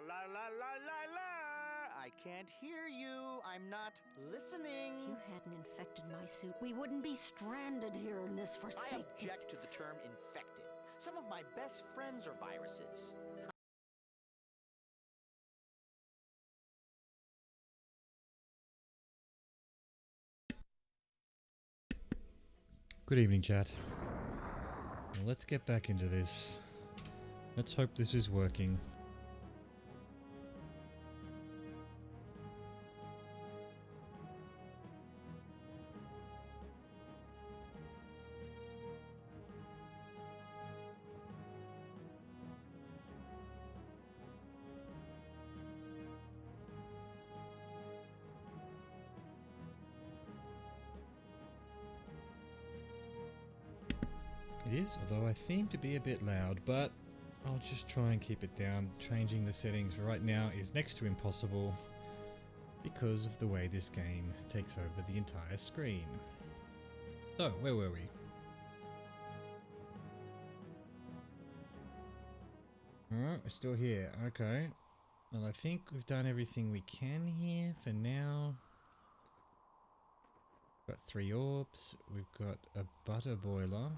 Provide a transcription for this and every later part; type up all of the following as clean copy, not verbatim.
la la la la la. I can't hear you. I'm not listening. If you hadn't infected my suit, we wouldn't be stranded here in this I forsaken... object to the term infected. Some of my best friends are viruses. Good evening, chat. Now let's get back into this. Let's hope this is working. It is, although I seem to be a bit loud, but I'll just try and keep it down. Changing the settings for right now is next to impossible because of the way this game takes over the entire screen. So, where were we? Alright, we're still here. Okay. Well, I think we've done everything we can here for now. Got 3 orbs. We've got a butter boiler.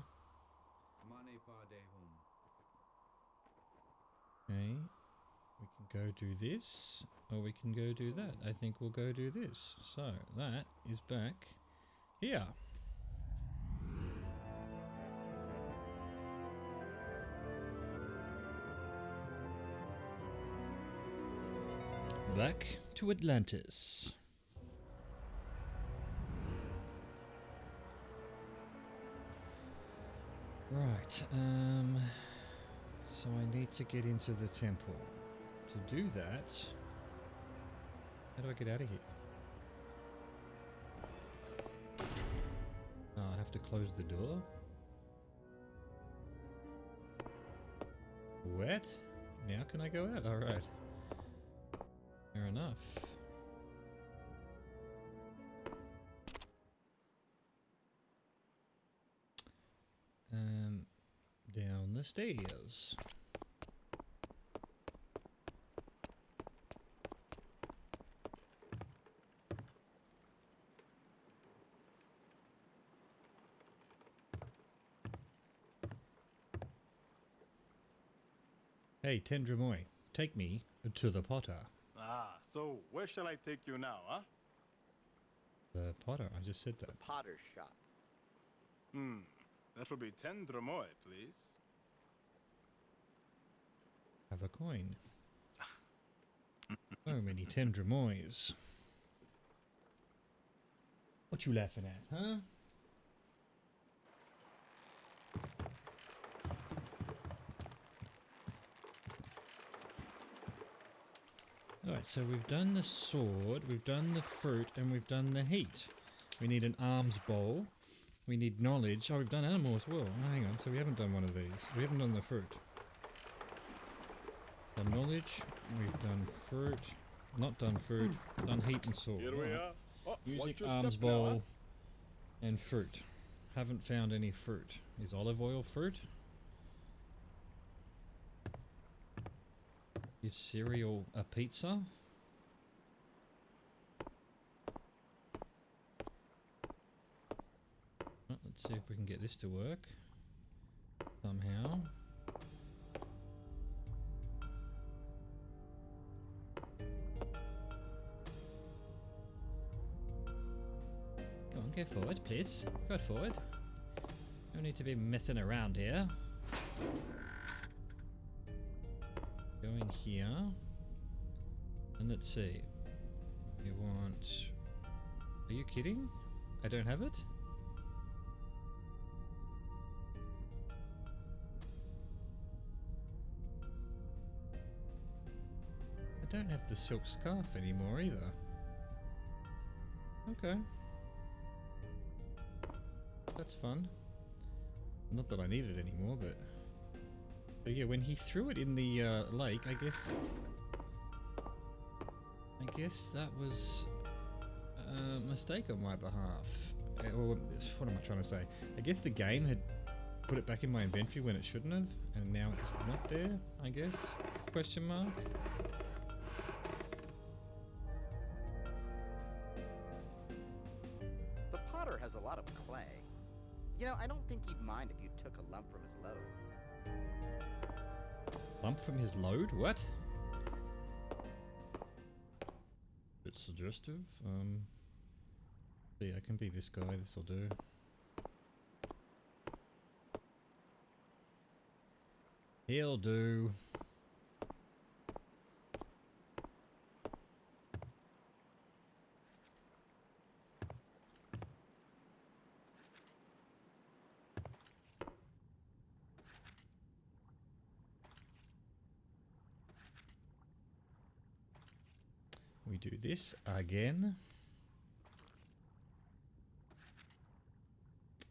Okay, we can go do this, or we can go do that. I think we'll go do this. So, that is back here. Back to Atlantis. Right, so I need to get into the temple. To do that, how do I get out of here? Oh, I have to close the door? What? Now can I go out? Alright. Fair enough. Down the stairs. Hey, Tendramoy, take me to the Potter. Ah, so where shall I take you now, huh? The Potter, I just said that. The potter's shop. That will be 10 Dramoy, please. Have a coin. So many Tendramoys. What you laughing at, huh? Alright, so we've done the sword, we've done the fruit, and we've done the heat. We need an arms bowl. We need knowledge. Oh, we've done animal as well. Oh, hang on, so we haven't done one of these. We haven't done the fruit. Done knowledge, we've done fruit. Not done fruit, done heat and sword. Here we are. Oh, Music, watch your arms step now, bowl, and fruit. Haven't found any fruit. Is olive oil fruit? Is cereal a pizza? Let's see if we can get this to work somehow. Go on, go forward, please. Go forward. No need to be messing around here. Go in here. And let's see. We want... Are you kidding? I don't have it? I don't have the silk scarf anymore either. Okay. That's fun. Not that I need it anymore, but yeah, when he threw it in the lake, I guess that was a mistake on my behalf. Or what am I trying to say? I guess the game had put it back in my inventory when it shouldn't have, and now it's not there, I guess? Question mark? a lot of clay. You know, I don't think he'd mind if you took a lump from his load. Lump from his load? What? Bit suggestive. See, I can be this guy. This'll do. He'll do. We do this again.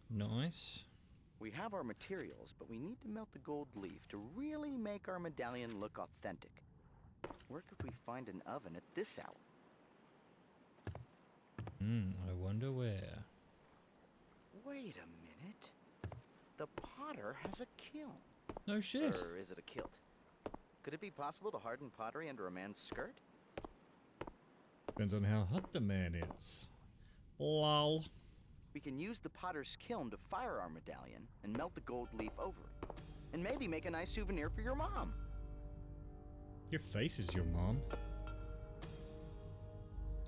Nice. We have our materials, but we need to melt the gold leaf to really make our medallion look authentic. Where could we find an oven at this hour? I wonder where. Wait a minute. The potter has a kiln. No shit. Or is it a kilt? Could it be possible to harden pottery under a man's skirt? Depends on how hot the man is. Lol. We can use the potter's kiln to fire our medallion and melt the gold leaf over it. And maybe make a nice souvenir for your mom. Your face is your mom.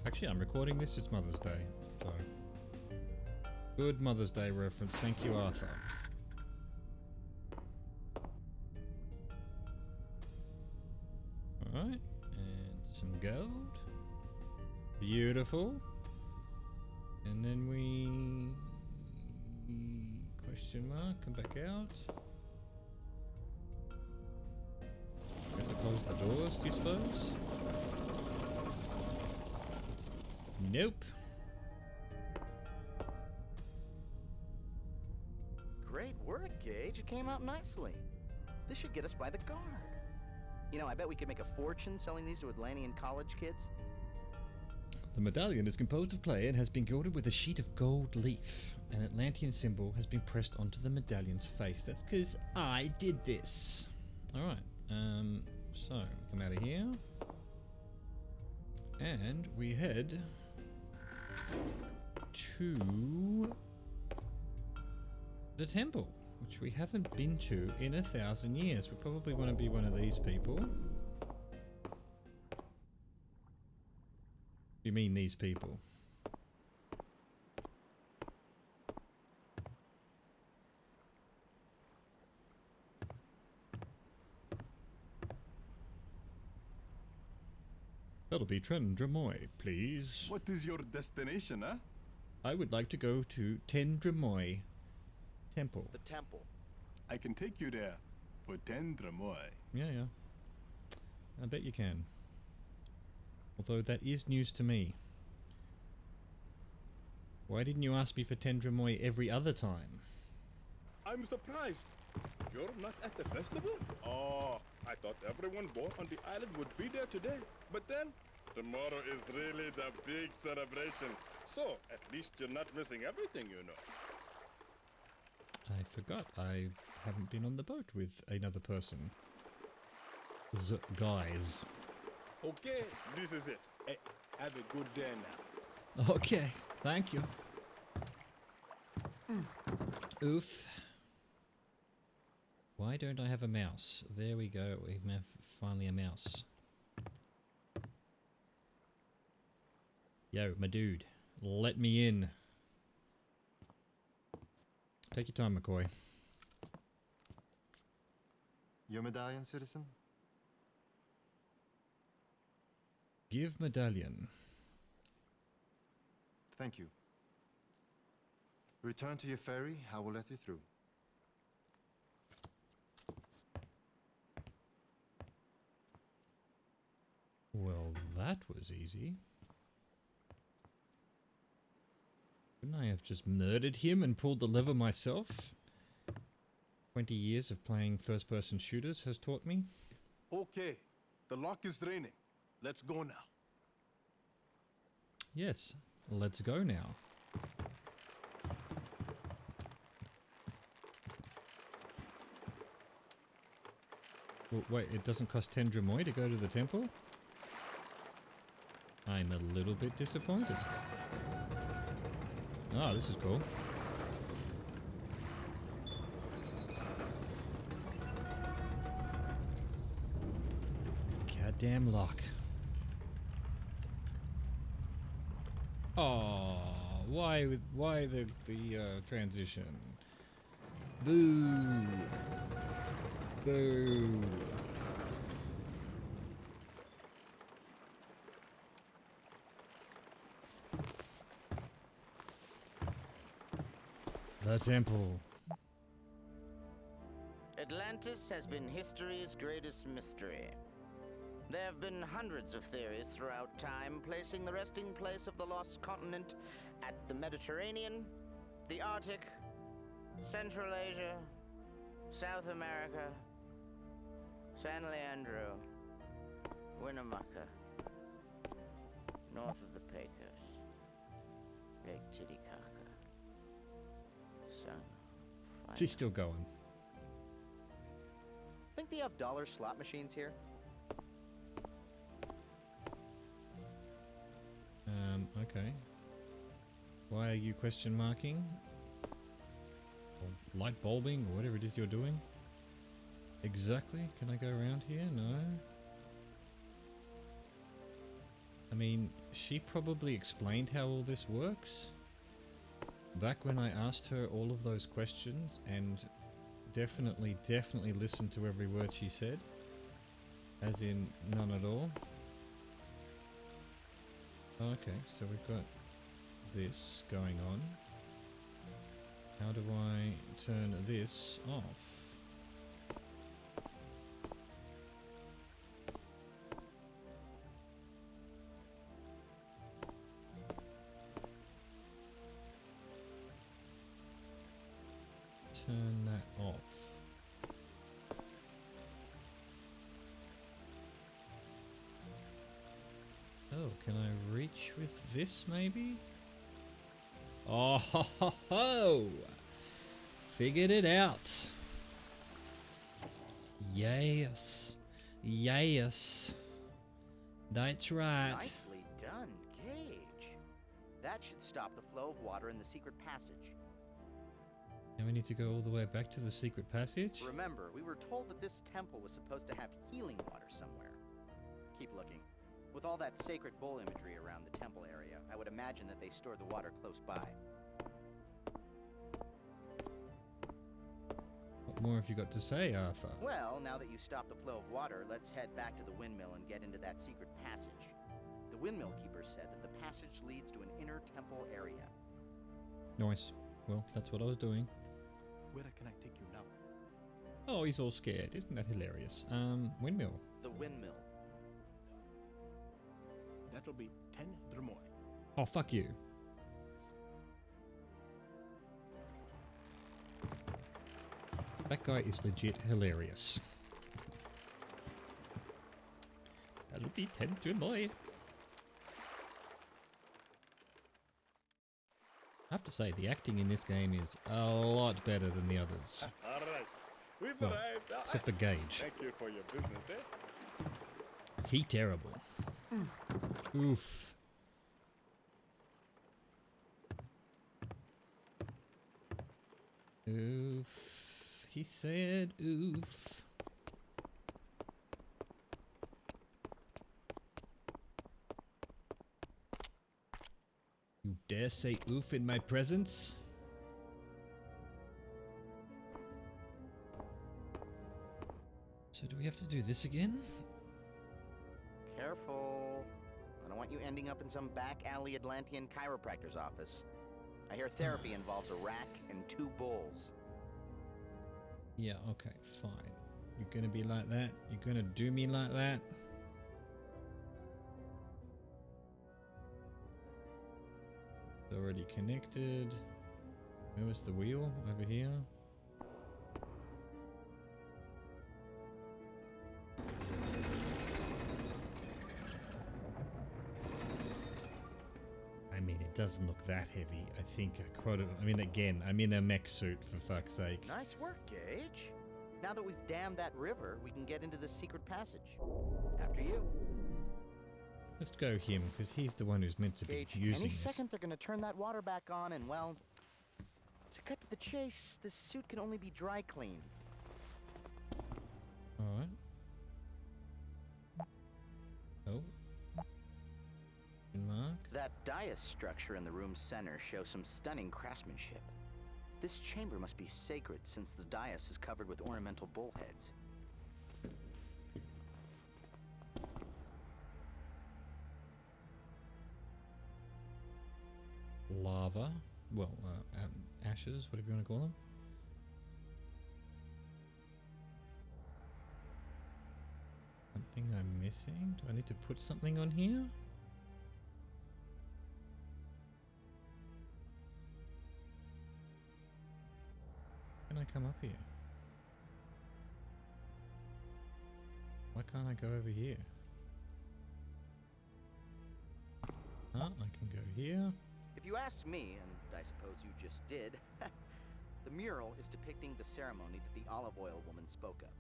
Actually, I'm recording this. It's Mother's Day. So, good Mother's Day reference. Thank you, Arthur. Alright. And some gold. Beautiful. And then we... question mark, come back out. Have to close the doors, do you suppose? Nope. Great work, Gage. It came out nicely. This should get us by the guard. You know, I bet we could make a fortune selling these to Atlantean college kids. The medallion is composed of clay and has been gilded with a sheet of gold leaf. An Atlantean symbol has been pressed onto the medallion's face. That's because I did this. Alright, so come out of here. And we head to the temple, which we haven't been to in 1,000 years. We probably want to be one of these people. You mean these people? That'll be Tendramoy, please. What is your destination, huh? I would like to go to Tendramoy Temple. The temple. I can take you there for Tendramoy. Yeah. I bet you can. Although that is news to me. Why didn't you ask me for Tendramoy every other time? I'm surprised. You're not at the festival? Oh, I thought everyone born on the island would be there today. But then, tomorrow is really the big celebration. So, at least you're not missing everything, you know. I forgot. I haven't been on the boat with another person. Guys. Okay, this is it. Have a good day now. Okay, thank you. Oof. Why don't I have a mouse? There we go. We have finally a mouse. Yo, my dude. Let me in. Take your time, McCoy. Your medallion, citizen? Give medallion. Thank you. Return to your ferry. I will let you through. Well, that was easy. Couldn't I have just murdered him and pulled the lever myself? 20 years of playing first-person shooters has taught me. Okay, the lock is draining. Let's go now. Yes, let's go now. Well, wait, it doesn't cost 10 Dramoy to go to the temple? I'm a little bit disappointed. Oh, this is cool. Goddamn lock. Oh, why the transition? Boo. Boo. The temple. Atlantis has been history's greatest mystery. There have been hundreds of theories throughout time, placing the resting place of the lost continent at the Mediterranean, the Arctic, Central Asia, South America, San Leandro, Winnemucca, north of the Pecos, Lake Titicaca, She's still going. Think they have dollar slot machines here? Okay. Why are you question marking? Or light bulbing, or whatever it is you're doing? Exactly? Can I go around here? No. I mean, she probably explained how all this works back when I asked her all of those questions, and definitely listened to every word she said. As in, none at all. Okay, so we've got this going on. How do I turn this off? Turn that off. Oh, can I reach with this maybe? Oh ho ho ho! Figured it out. Yes. Yes. That's right. Nicely done, Gage. That should stop the flow of water in the secret passage. Now we need to go all the way back to the secret passage? Remember, we were told that this temple was supposed to have healing water somewhere. Keep looking. With all that sacred bowl imagery around the temple area, I would imagine that they store the water close by. What more have you got to say, Arthur? Well, now that you've stopped the flow of water, let's head back to the windmill and get into that secret passage. The windmill keeper said that the passage leads to an inner temple area. Nice. Well, that's what I was doing. Where can I take you now? Oh, he's all scared. Isn't that hilarious? Windmill. The windmill. That'll be 10 dromoi. Oh, fuck you. That guy is legit hilarious. That'll be 10 dromoi. I have to say, the acting in this game is a lot better than the others. All right. We've Well, arrived. except for Gage. Thank you for your business, eh? He terrible. Oof. Oof. He said oof. You dare say oof in my presence? So do we have to do this again? Careful. I don't want you ending up in some back alley Atlantean chiropractor's office. I hear therapy involves a rack and 2 bowls. Yeah, okay, fine. You're gonna be like that? You're gonna do me like that? It's already connected. Where was the wheel? Over here? I mean, it doesn't look that heavy. I think I quoted. I mean, again, I'm in a mech suit, for fuck's sake. Nice work, Gage. Now that we've dammed that river, we can get into the secret passage. After you. Let's go him, because he's the one who's meant to be Gage, using any this. second they're gonna turn that water back on, and well, to cut to the chase, this suit can only be dry cleaned. Alright. Oh. Mark. That dais structure in the room's center shows some stunning craftsmanship. This chamber must be sacred since the dais is covered with ornamental bullheads. Lava. Well, ashes, whatever you want to call them. Something I'm missing? Do I need to put something on here? Can I come up here? Why can't I go over here? I can go here. If you asked me, and I suppose you just did, the mural is depicting the ceremony that the olive oil woman spoke of.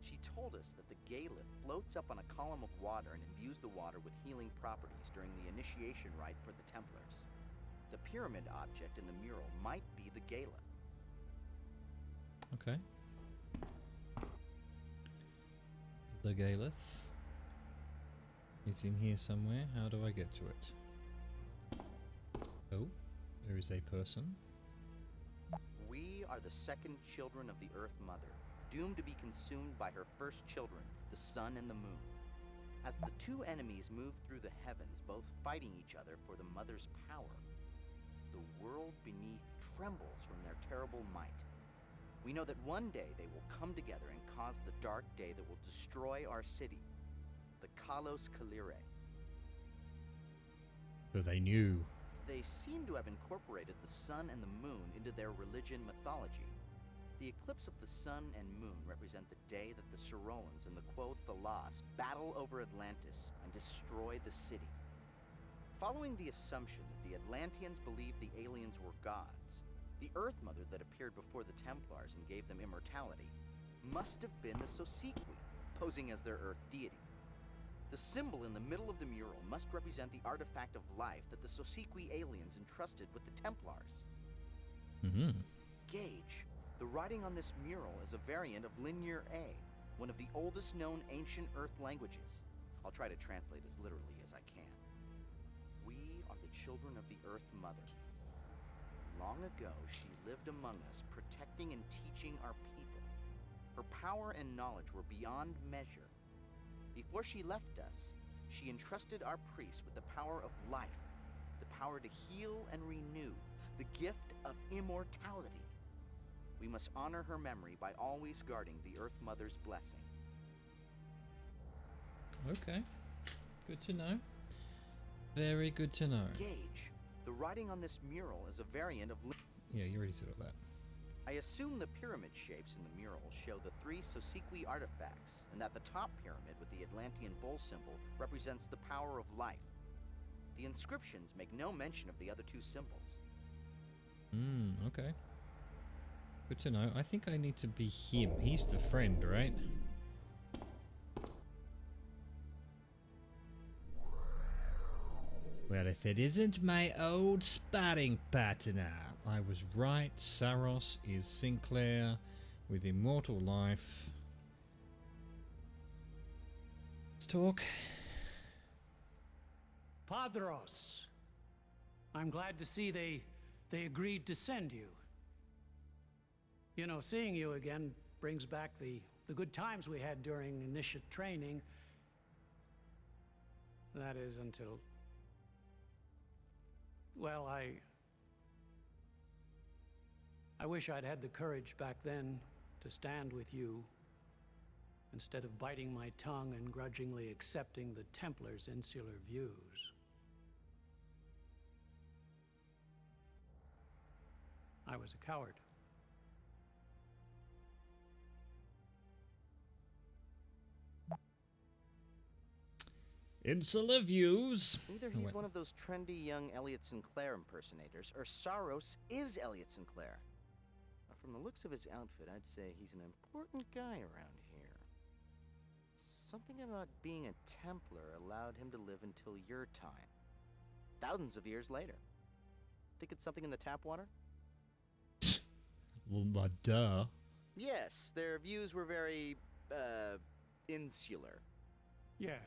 She told us that the Gaelith floats up on a column of water and imbues the water with healing properties during the initiation rite for the Templars. The pyramid object in the mural might be the Gaelith. Okay. The Gaelith is in here somewhere. How do I get to it? Oh, there is a person. We are the second children of the Earth Mother, doomed to be consumed by her first children, the sun and the moon. As the two enemies move through the heavens, both fighting each other for the Mother's power, the world beneath trembles from their terrible might. We know that one day they will come together and cause the dark day that will destroy our city, the Kalos Kalire. So they knew. They seem to have incorporated the sun and the moon into their religion mythology. The eclipse of the sun and moon represent the day that the Sorolans and the Quoth Thalas battle over Atlantis and destroy the city. Following the assumption that the Atlanteans believed the aliens were gods, the Earth Mother that appeared before the Templars and gave them immortality must have been the Sosequi, posing as their Earth deity. The symbol in the middle of the mural must represent the artifact of life that the Sosequi aliens entrusted with the Templars. Gage, the writing on this mural is a variant of Linear A, one of the oldest known ancient Earth languages. I'll try to translate as literally as I can. We are the children of the Earth Mother. Long ago, she lived among us, protecting and teaching our people. Her power and knowledge were beyond measure. Before she left us, she entrusted our priests with the power of life, the power to heal and renew, the gift of immortality. We must honor her memory by always guarding the Earth Mother's blessing. Okay. Good to know. Very good to know. Gage, the writing on this mural is a variant of... Yeah, you already said all that. I assume the pyramid shapes in the mural show the three Sosequi artifacts, and that the top pyramid with the Atlantean bull symbol represents the power of life. The inscriptions make no mention of the other two symbols. Okay. Good to know. I think I need to be him. He's the friend, right? Well, if it isn't my old sparring partner. I was right. Saros is Sinclair with immortal life. Let's talk. Padros, I'm glad to see they agreed to send you. You know, seeing you again brings back the good times we had during initiate training. That is until... Well, I wish I'd had the courage back then to stand with you instead of biting my tongue and grudgingly accepting the Templars' insular views. I was a coward. Insular views. Either he's one of those trendy young Elliot Sinclair impersonators, or Saros is Elliot Sinclair. From the looks of his outfit, I'd say he's an important guy around here. Something about being a Templar allowed him to live until your time. Thousands of years later. Think it's something in the tap water? Well, duh. Yes, their views were very, insular. Yes.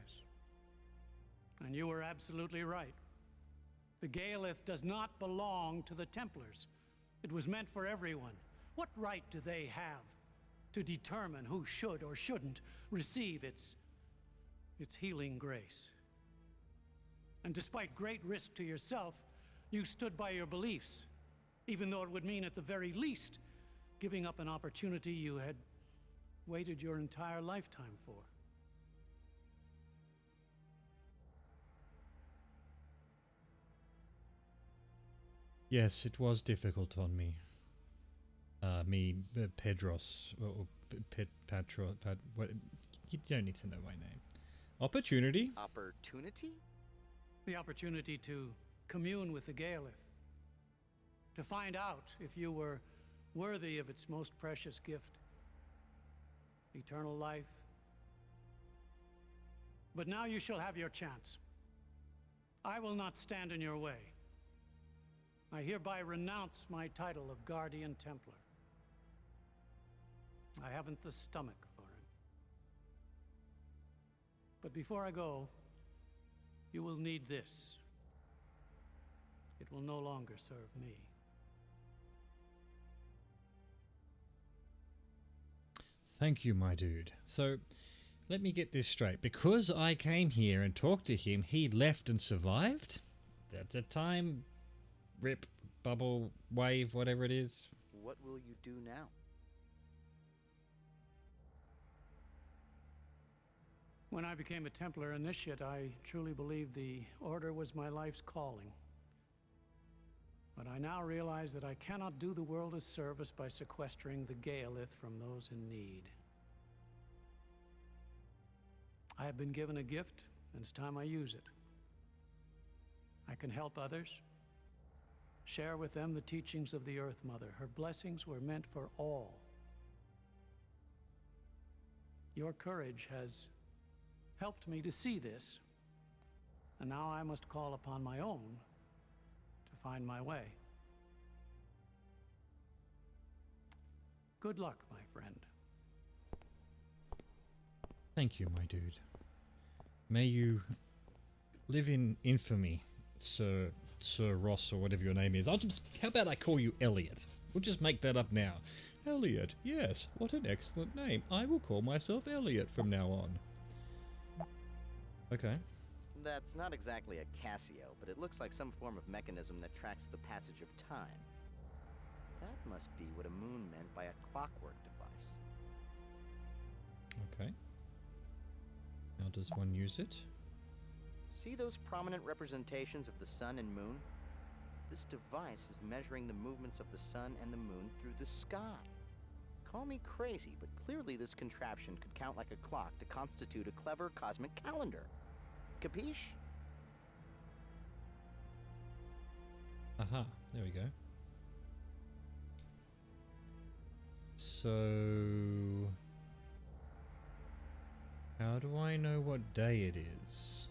And you were absolutely right. The Gaelith does not belong to the Templars. It was meant for everyone. What right do they have to determine who should or shouldn't receive its healing grace? And despite great risk to yourself, you stood by your beliefs, even though it would mean at the very least giving up an opportunity you had waited your entire lifetime for. Yes, it was difficult on me. Pedros, or what? You don't need to know my name. Opportunity? Opportunity? The opportunity to commune with the Gaelith. To find out if you were worthy of its most precious gift. Eternal life. But now you shall have your chance. I will not stand in your way. I hereby renounce my title of Guardian Templar. I haven't the stomach for it. But before I go, you will need this. It will no longer serve me. Thank you, my dude. So, let me get this straight. Because I came here and talked to him, he left and survived? That's a time rip, bubble, wave, whatever it is. What will you do now? When I became a Templar Initiate, I truly believed the Order was my life's calling. But I now realize that I cannot do the world a service by sequestering the Gaelith from those in need. I have been given a gift, and it's time I use it. I can help others, share with them the teachings of the Earth Mother. Her blessings were meant for all. Your courage has helped me to see this, and now I must call upon my own to find my way. Good luck, my friend. Thank you, my dude. May you live in infamy, Sir Ross, or whatever your name is. How about I call you Elliot? We'll just make that up now. Elliot, yes, what an excellent name. I will call myself Elliot from now on. Okay. That's not exactly a Casio, but it looks like some form of mechanism that tracks the passage of time. That must be what a moon meant by a clockwork device. Okay. How does one use it? See those prominent representations of the sun and moon? This device is measuring the movements of the sun and the moon through the sky. Call me crazy, but clearly this contraption could count like a clock to constitute a clever cosmic calendar. Capiche? Aha, there we go. So, how do I know what day it is?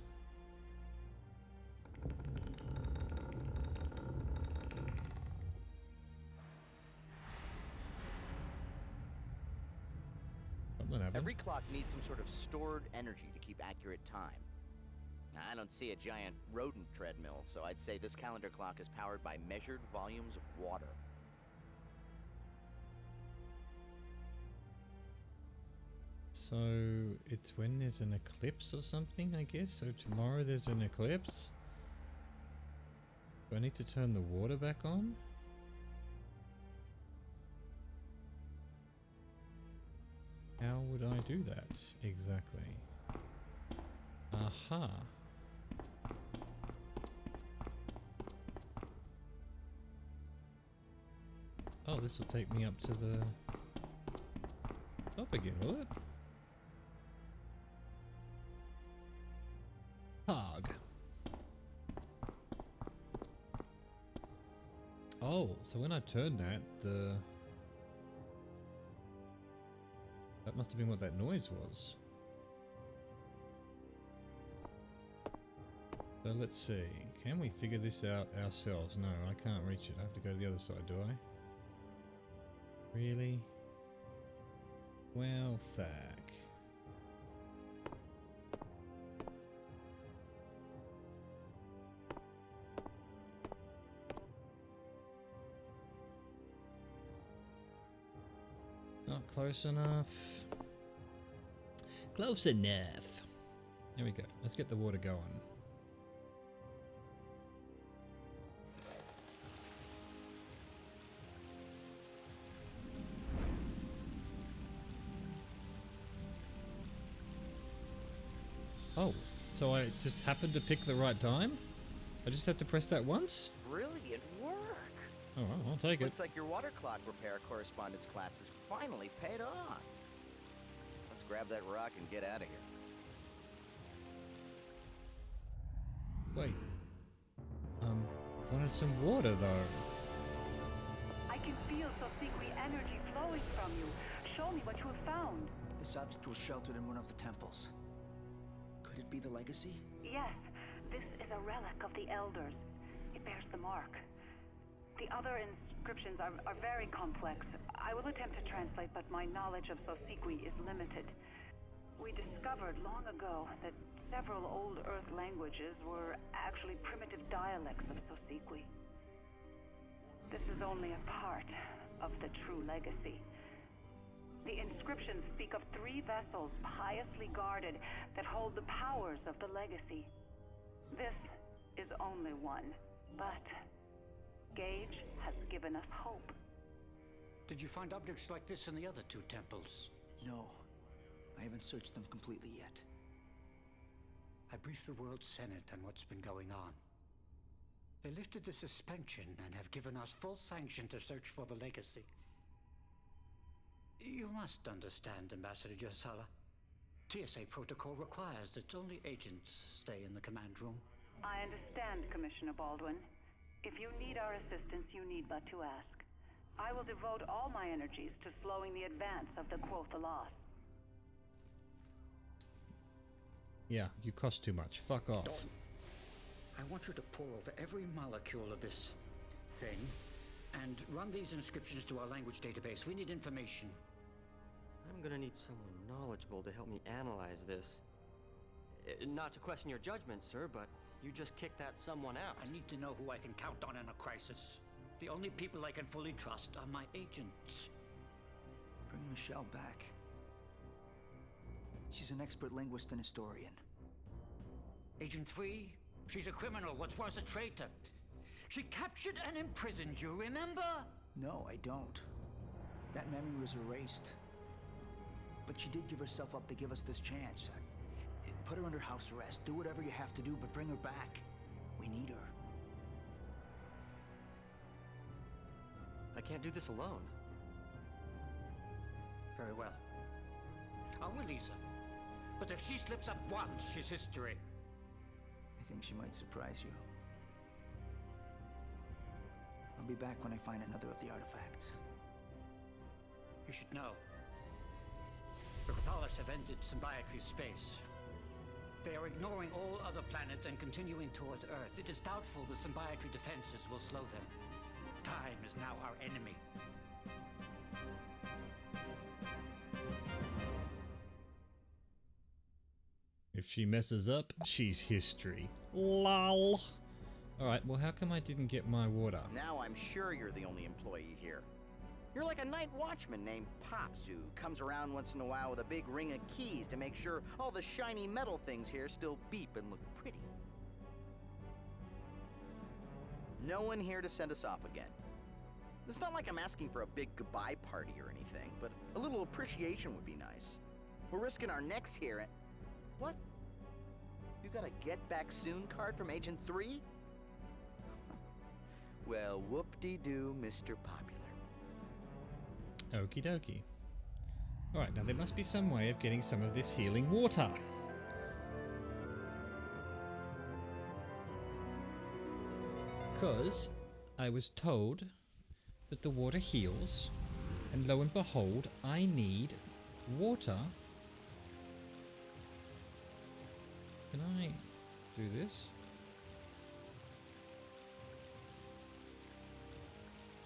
Something happened. Every clock needs some sort of stored energy to keep accurate time. I don't see a giant rodent treadmill, so I'd say this calendar clock is powered by measured volumes of water. So, it's when there's an eclipse or something, I guess? So tomorrow there's an eclipse? Do I need to turn the water back on? How would I do that exactly? Aha. Oh, this will take me up to the top again, will it? Hog. Oh, so when I turned that, that must have been what that noise was. So let's see. Can we figure this out ourselves? No, I can't reach it. I have to go to the other side, do I? Really? Well, fuck. Not close enough. Close enough. There we go. Let's get the water going. Oh, so I just happened to pick the right time? I just had to press that once? Brilliant work! Oh, well, I'll take it. Looks like your water clock repair correspondence class has finally paid off. Let's grab that rock and get out of here. Wait. Wanted some water though. I can feel Sosikwi energy flowing from you. Show me what you have found. This object was sheltered in one of the temples. Could it be the legacy? Yes, this is a relic of the Elders. It bears the mark. The other inscriptions are very complex. I will attempt to translate, but my knowledge of Sosikwi is limited. We discovered long ago that several old Earth languages were actually primitive dialects of Sosikwi. This is only a part of the true legacy. The inscriptions speak of 3 vessels piously guarded that hold the powers of the legacy. This is only one, but Gage has given us hope. Did you find objects like this in the other 2 temples? No. I haven't searched them completely yet. I briefed the World Senate on what's been going on. They lifted the suspension and have given us full sanction to search for the legacy. You must understand, Ambassador Yosala. TSA protocol requires that only agents stay in the command room. I understand, Commissioner Baldwin. If you need our assistance, you need but to ask. I will devote all my energies to slowing the advance of the Quotha. Yeah, you cost too much. Fuck off. Don't. I want you to pore over every molecule of this thing and run these inscriptions to our language database. We need information. I'm gonna need someone knowledgeable to help me analyze this. Not to question your judgment, sir, but you just kicked that someone out. I need to know who I can count on in a crisis. The only people I can fully trust are my agents. Bring Michelle back. She's an expert linguist and historian. Agent 3? She's a criminal, what's worse, a traitor. She captured and imprisoned you, remember? No, I don't. That memory was erased. But she did give herself up to give us this chance. Put her under house arrest. Do whatever you have to do, but bring her back. We need her. I can't do this alone. Very well. I'll release her. But if she slips up once, she's history. I think she might surprise you. I'll be back when I find another of the artifacts. You should know. The Cathalas have entered Symbiotry space. They are ignoring all other planets and continuing towards Earth. It is doubtful the Symbiotry defenses will slow them. Time is now our enemy. If she messes up, she's history. Lol. Alright, well how come I didn't get my water? Now I'm sure you're the only employee here. You're like a night watchman named Pops who comes around once in a while with a big ring of keys to make sure all the shiny metal things here still beep and look pretty. No one here to send us off again. It's not like I'm asking for a big goodbye party or anything, but a little appreciation would be nice. We're risking our necks here and... What? You got a get back soon card from Agent 3? Well, whoop-de-doo, Mr. Popular. Okie dokie. Alright, now there must be some way of getting some of this healing water. Because I was told that the water heals, and lo and behold, I need water. Can I do this?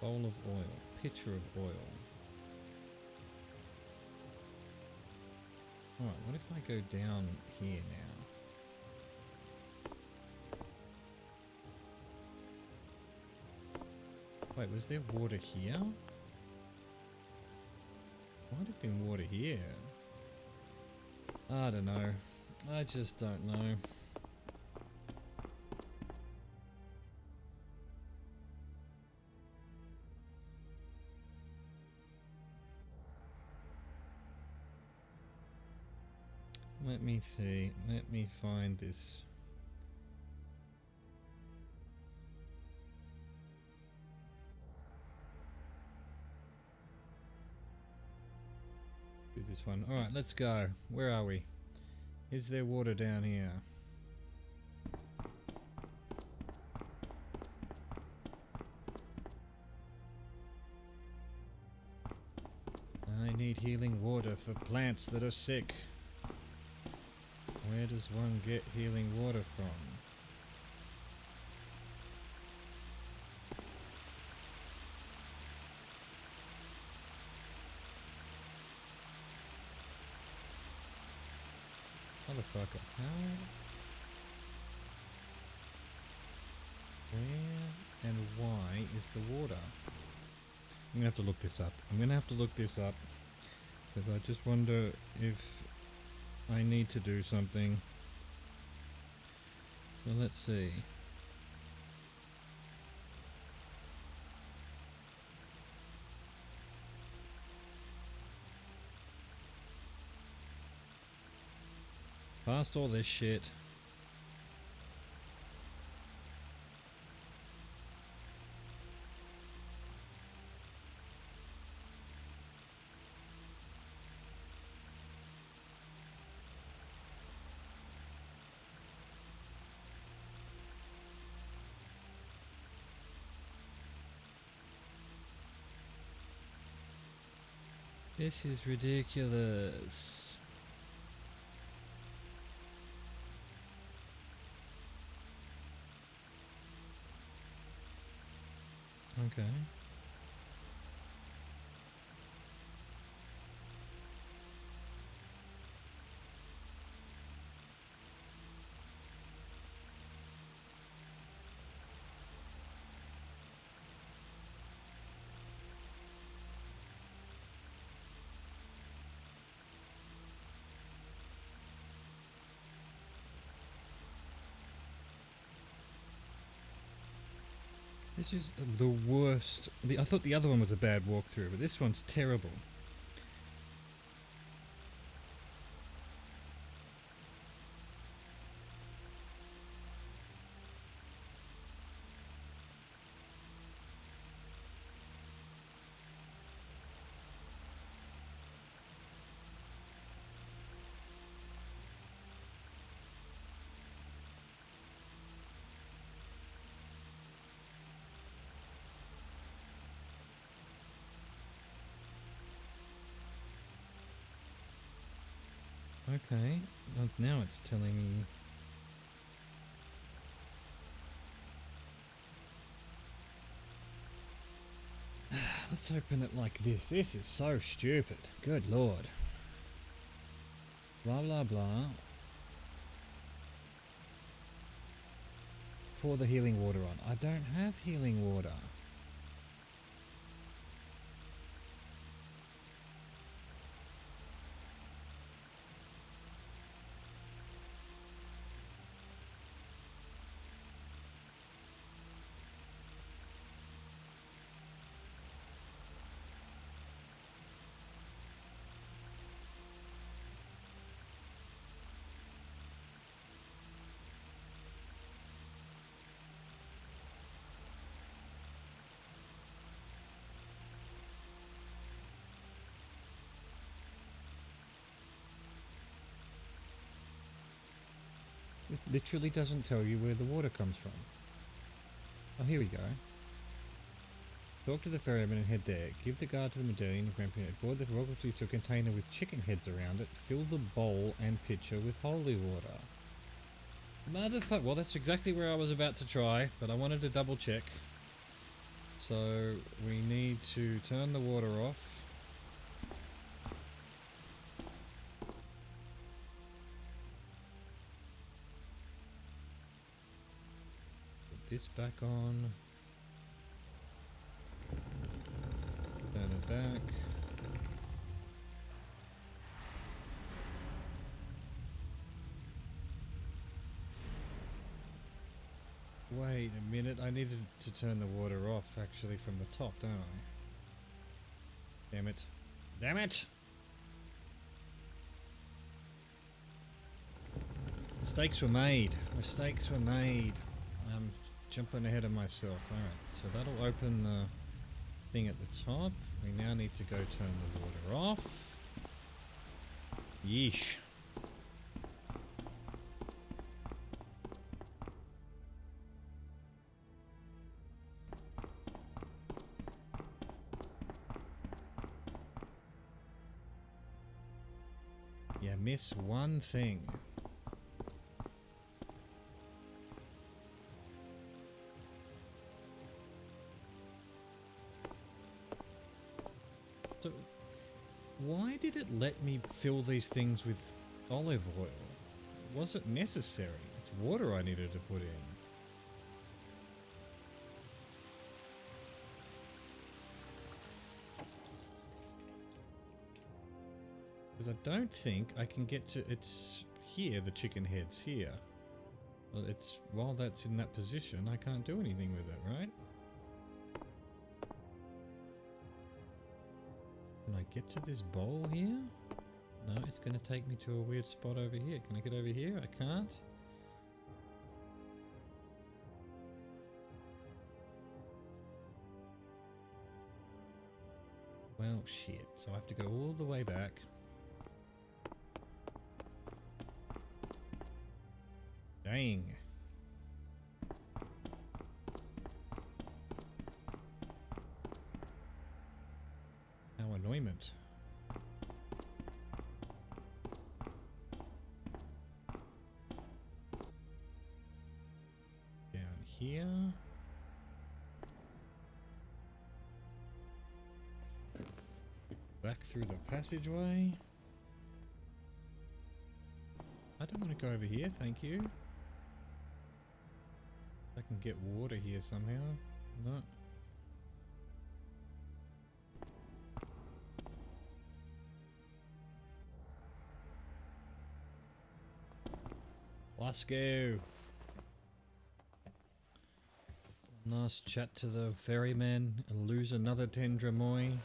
Bowl of oil. Pitcher of oil. Alright, what if I go down here now? Wait, was there water here? Might have been water here. I don't know. I just don't know. Let me see. Let me find this. Do this one. Alright, let's go. Where are we? Is there water down here? I need healing water for plants that are sick. Where does one get healing water from? Motherfucker. How? Where and why is the water? I'm gonna have to look this up. Because I just wonder if I need to do something. So let's see. Past all this shit. This is ridiculous. Okay. This is the worst. I thought the other one was a bad walkthrough, but this one's terrible. Okay, well, now it's telling me. Let's open it like this. This is so stupid. Good lord. Blah blah blah. Pour the healing water on. I don't have healing water. It literally doesn't tell you where the water comes from. Oh, here we go. Talk to the ferryman and head there. Give the guard to the medallion and Grampian. Board the royalty to a container with chicken heads around it. Fill the bowl and pitcher with holy water. Motherfucker. Well, that's exactly where I was about to try, but I wanted to double check. So we need to turn the water off. Put this back on. Turn it back. Wait a minute, I needed to turn the water off actually from the top, don't I? Damn it. Damn it! Mistakes were made. Mistakes were made. I'm jumping ahead of myself. Alright, so that'll open the thing at the top. We now need to go turn the water off. Yeesh. Yeah, miss one thing. So, why did it let me fill these things with olive oil? Was it necessary? It's water I needed to put in. Because I don't think I can get to... It's here, the chicken head's here. Well, it's... While that's in that position, I can't do anything with it, right? Can I get to this bowl here? No, it's going to take me to a weird spot over here. Can I get over here? I can't. Well, shit. So I have to go all the way back. Dang. How annoyment. Down here. Back through the passageway. I don't want to go over here, thank you. I can get water here somehow. No. Let's go. Nice chat to the ferryman and lose another 10 Dramoy.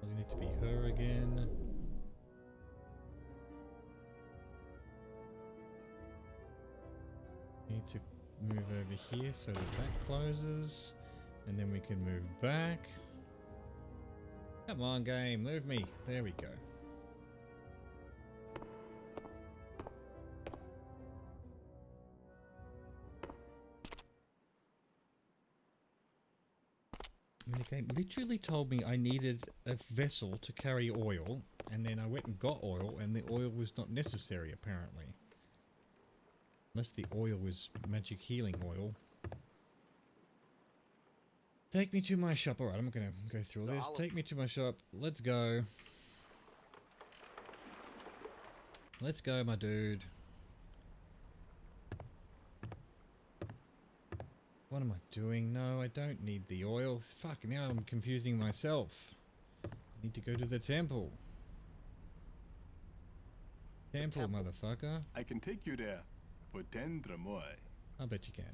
Probably need to be her again. Need to move over here so that closes. And then we can move back. Come on, game, move me. There we go. I mean, the game literally told me I needed a vessel to carry oil, and then I went and got oil, and the oil was not necessary, apparently. Unless the oil was magic healing oil. Take me to my shop. Alright, I'm gonna go through all this. Take me to my shop. Let's go. Let's go, my dude. What am I doing? No, I don't need the oil. Fuck, now I'm confusing myself. I need to go to the temple. Temple, motherfucker. I can take you there for 10 Dramoy. I bet you can.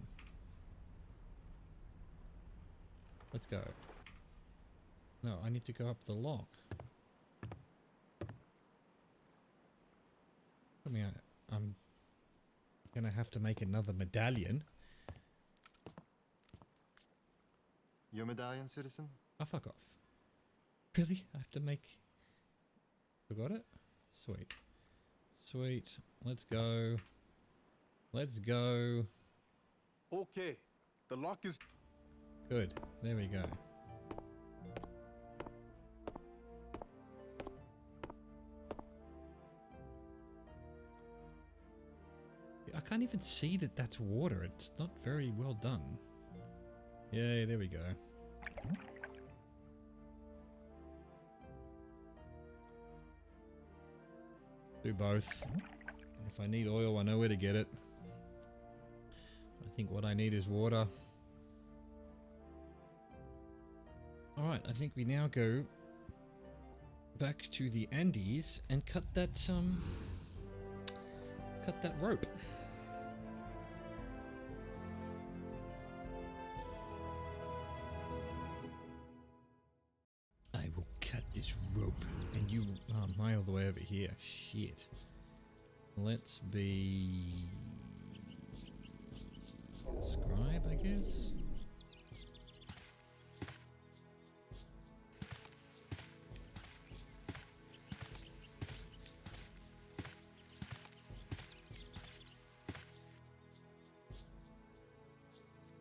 Let's go. No, I need to go up the lock. I mean, I'm gonna have to make another medallion. Your medallion, citizen? Oh, fuck off. Really? I have to make... Forgot it? Sweet. Sweet. Let's go. Let's go. Okay, the lock is... Good. There we go. can't even see that that's water. It's not very well done. Yay, there we go. Do both. If I need oil, I know where to get it. I think what I need is water. Alright, I think we now go back to the Andes and cut that rope. I will cut this rope, and you are a mile the way over here. Shit. Let's be scribe, I guess.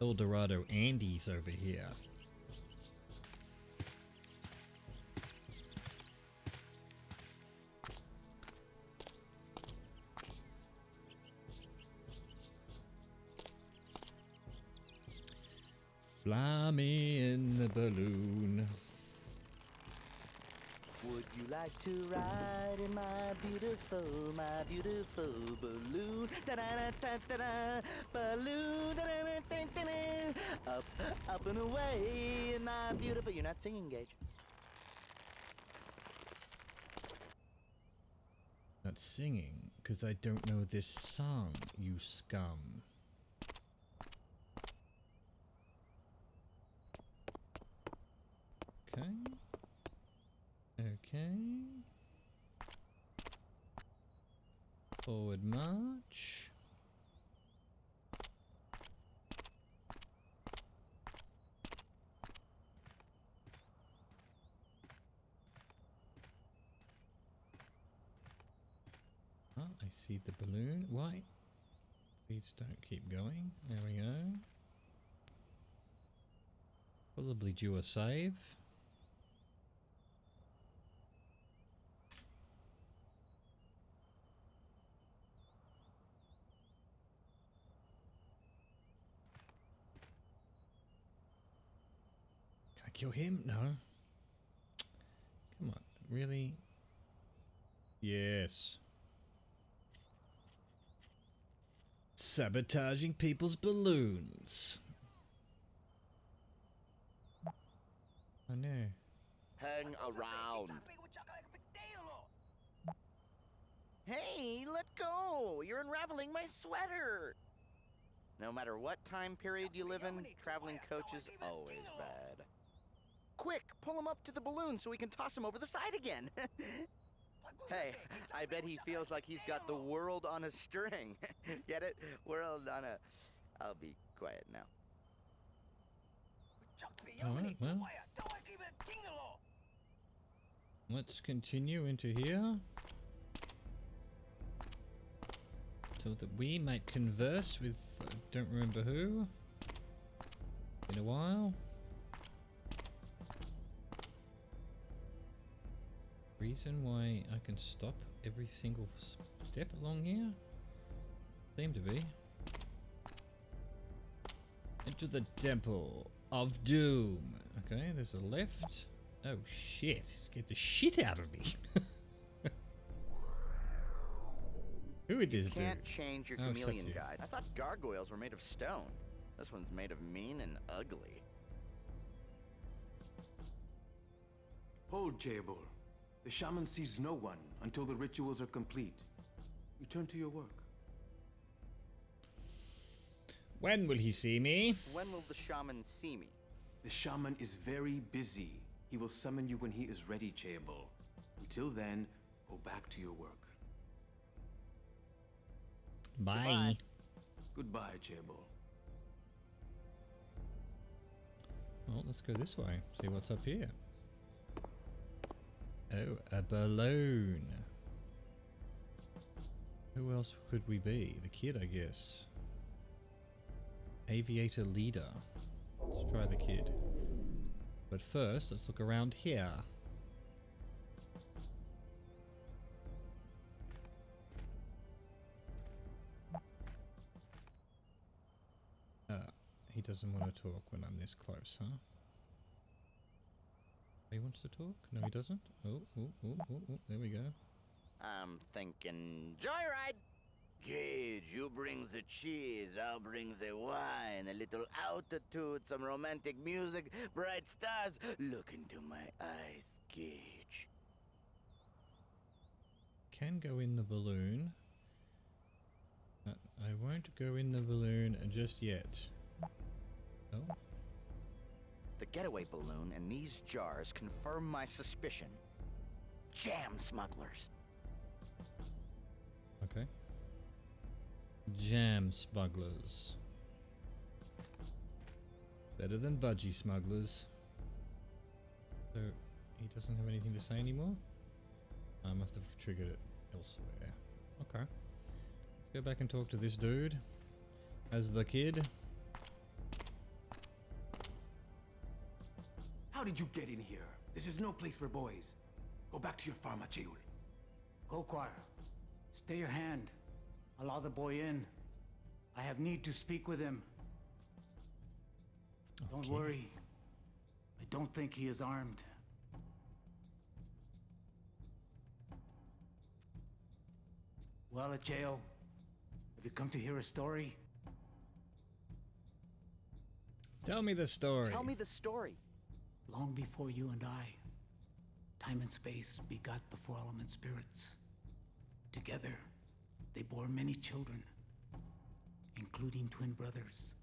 El Dorado Andes over here. Fly me in the balloon. Would you like to ride in my beautiful balloon? Da-da-da-da-da-da, balloon, da-da-da-da-da-da. Up and away in my beautiful... You're not singing, Gage. Not singing, because I don't know this song, you scum. Okay. Okay. Forward march. Oh, I see the balloon. Why? Please don't keep going. There we go. Probably due a save. Kill him? No. Come on. Really? Yes. Sabotaging people's balloons. I know. Hang around. Hey, let go! You're unraveling my sweater! No matter what time period you live in, traveling coach is always bad. Quick, pull him up to the balloon so we can toss him over the side again. Hey, I bet he feels like he's got the world on a string. Get it? World on a... I'll be quiet now. Alright, well. Let's continue into here. So that we might converse with... I don't remember who. In a while. Reason why I can stop every single step along here? Seem to be. Into the Temple of Doom. Okay, there's a left. Oh shit, scared the shit out of me. Who it is, dude? You can't change your chameleon guide. I thought gargoyles were made of stone. This one's made of mean and ugly. Hold, Jaebul. The shaman sees no one until the rituals are complete. Return to your work. When will he see me? When will the shaman see me? The shaman is very busy. He will summon you when he is ready, Jaebul. Until then, go back to your work. Bye. Goodbye, Jaebul. Well, let's go this way. See what's up here. Oh, a balloon. Who else could we be? The kid, I guess. Aviator leader. Let's try the kid. But first, let's look around here. he doesn't want to talk when I'm this close, huh? He wants to talk? No, he doesn't? Oh, there we go. I'm thinking joyride. Gage, you bring the cheese, I'll bring the wine, a little altitude, some romantic music, bright stars. Look into my eyes, Gage. Can go in the balloon. But I won't go in the balloon just yet. Oh. The getaway balloon and these jars confirm my suspicion. Jam smugglers. Okay. Jam smugglers. Better than budgie smugglers. So, he doesn't have anything to say anymore? I must have triggered it elsewhere. Okay. Let's go back and talk to this dude. As the kid. How did you get in here? This is no place for boys. Go back to your farm, Acheul. Kokar, stay your hand. Allow the boy in. I have need to speak with him. Don't worry. I don't think he is armed. Well, Acheul, have you come to hear a story? Tell me the story. Tell me the story. Long before you and I, time and space begot the four element spirits. Together, they bore many children, including twin brothers.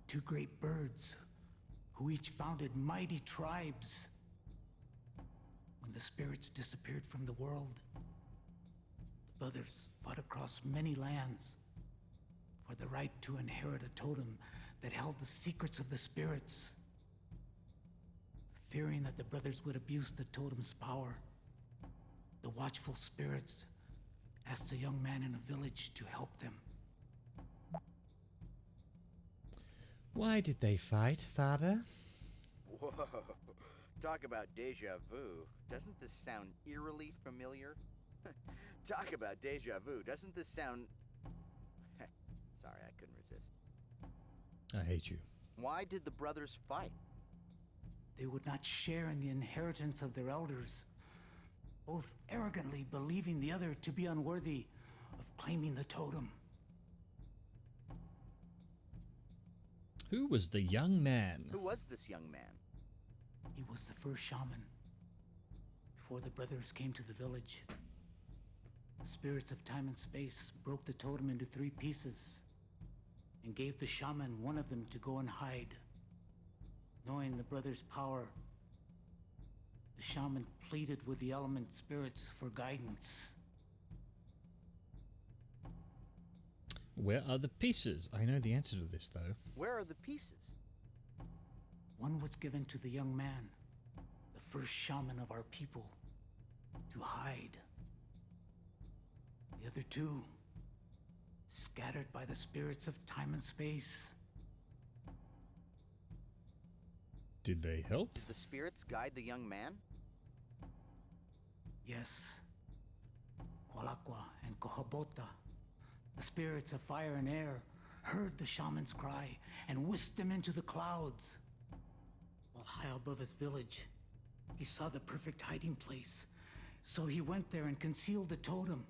Two great birds, who each founded mighty tribes. When the spirits disappeared from the world, the brothers fought across many lands for the right to inherit a totem that held the secrets of the spirits. Fearing that the brothers would abuse the totem's power, the watchful spirits asked a young man in a village to help them. Why did they fight, Father? Whoa. Talk about deja vu. Doesn't this sound eerily familiar? Talk about deja vu. Doesn't this sound... Sorry, I couldn't resist. I hate you. Why did the brothers fight? They would not share in the inheritance of their elders, both arrogantly believing the other to be unworthy of claiming the totem. Who was the young man? Who was this young man? He was the first shaman. Before the brothers came to the village, the spirits of time and space broke the totem into 3 pieces and gave the shaman one of them to go and hide. Knowing the brothers' power, the shaman pleaded with the element spirits for guidance. Where are the pieces? I know the answer to this, though. Where are the pieces? One was given to the young man, the first shaman of our people, to hide. The other 2, scattered by the spirits of time and space. Did they help? Did the spirits guide the young man? Yes. Kualaqua and Kohabota, the spirits of fire and air, heard the shaman's cry and whisked him into the clouds. While high above his village, he saw the perfect hiding place, so he went there and concealed the totem.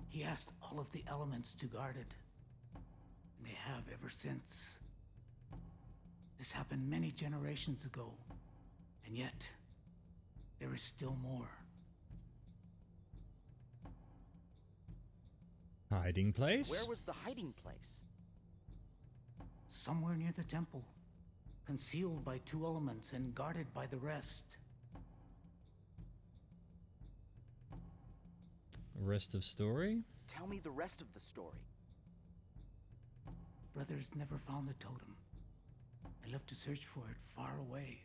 He asked all of the elements to guard it, and they have ever since. This happened many generations ago, and yet, there is still more. Hiding place? Where was the hiding place? Somewhere near the temple, concealed by 2 elements and guarded by the rest. Rest of story? Tell me the rest of the story. Brothers never found the totem. I left to search for it far away.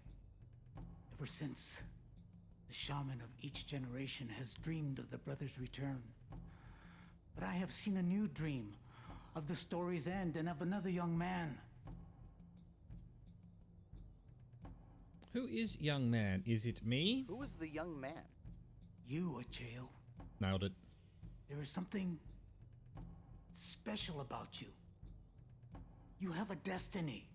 Ever since, the shaman of each generation has dreamed of the brothers' return. But I have seen a new dream of the story's end and of another young man. Who is young man? Is it me? Who is the young man? You, Acheul. Nailed it. There is something special about you. You have a destiny.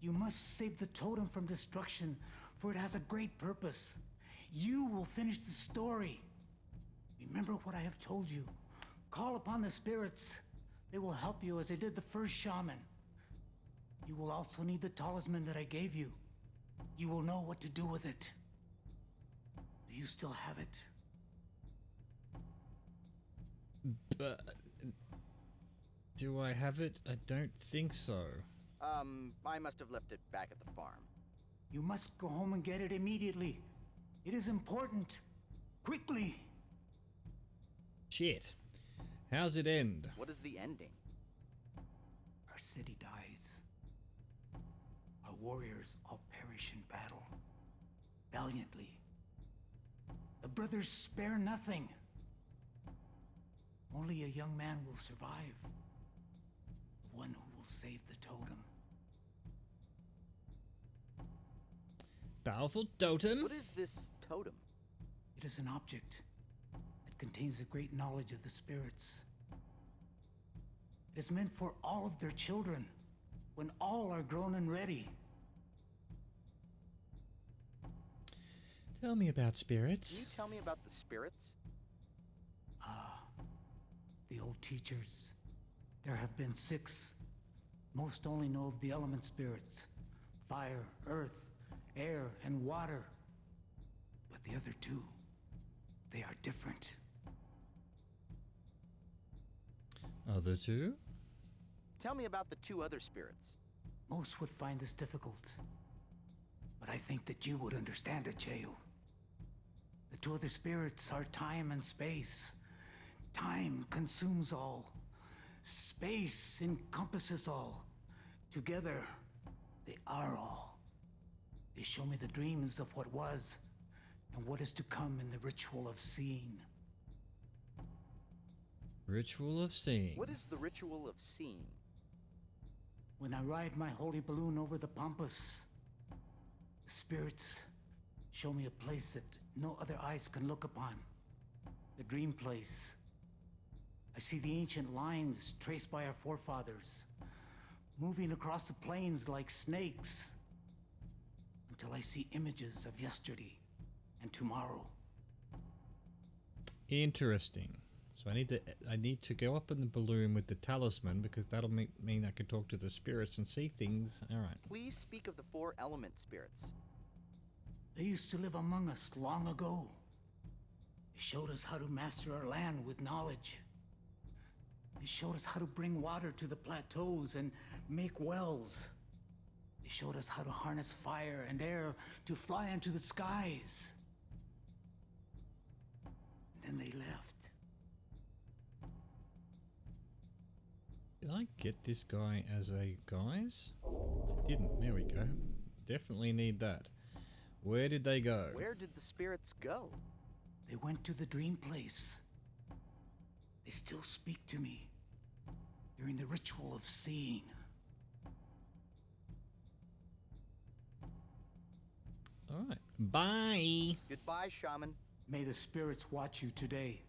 You must save the totem from destruction, for it has a great purpose. You will finish the story. Remember what I have told you. Call upon the spirits. They will help you as they did the first shaman. You will also need the talisman that I gave you. You will know what to do with it. Do you still have it? But do I have it? I don't think so. I must have left it back at the farm. You must go home and get it immediately. It is important. Quickly. Shit. How's it end? What is the ending? Our city dies. Our warriors all perish in battle. Valiantly. The brothers spare nothing. Only a young man will survive. The one who will save the totem. Powerful totem? What is this totem? It is an object that contains a great knowledge of the spirits. It is meant for all of their children, when all are grown and ready. Tell me about Can spirits. you tell me about the spirits? The old teachers. There have been 6. Most only know of the element spirits. Fire, earth, air, and water. But the other 2, they are different. Other two? Tell me about the 2 other spirits. Most would find this difficult. But I think that you would understand it, Jehu. The 2 other spirits are time and space. Time consumes all. Space encompasses all. Together, they are all. They show me the dreams of what was and what is to come in the ritual of seeing. Ritual of seeing. What is the ritual of seeing? When I ride my holy balloon over the Pampas, the spirits show me a place that no other eyes can look upon. The dream place. I see the ancient lines traced by our forefathers, moving across the plains like snakes, until I see images of yesterday and tomorrow. Interesting. So I need to go up in the balloon with the talisman because that'll mean I can talk to the spirits and see things. All right. Please speak of the 4 element spirits. They used to live among us long ago. They showed us how to master our land with knowledge. They showed us how to bring water to the plateaus and make wells. They showed us how to harness fire and air to fly into the skies. And then they left. Did I get this guy as a guise? I didn't. There we go. Definitely need that. Where did they go? Where did the spirits go? They went to the dream place. They still speak to me during the ritual of seeing. Alright. Bye! Goodbye, shaman. May the spirits watch you today.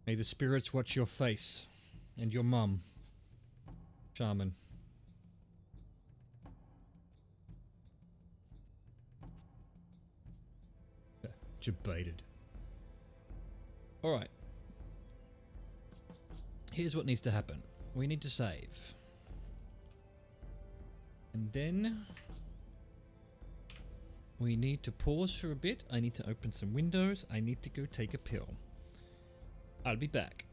May the spirits watch your face. And your mum. Shaman. Debated. Alright. Here's what needs to happen. We need to save. And then we need to pause for a bit. I need to open some windows. I need to go take a pill. I'll be back.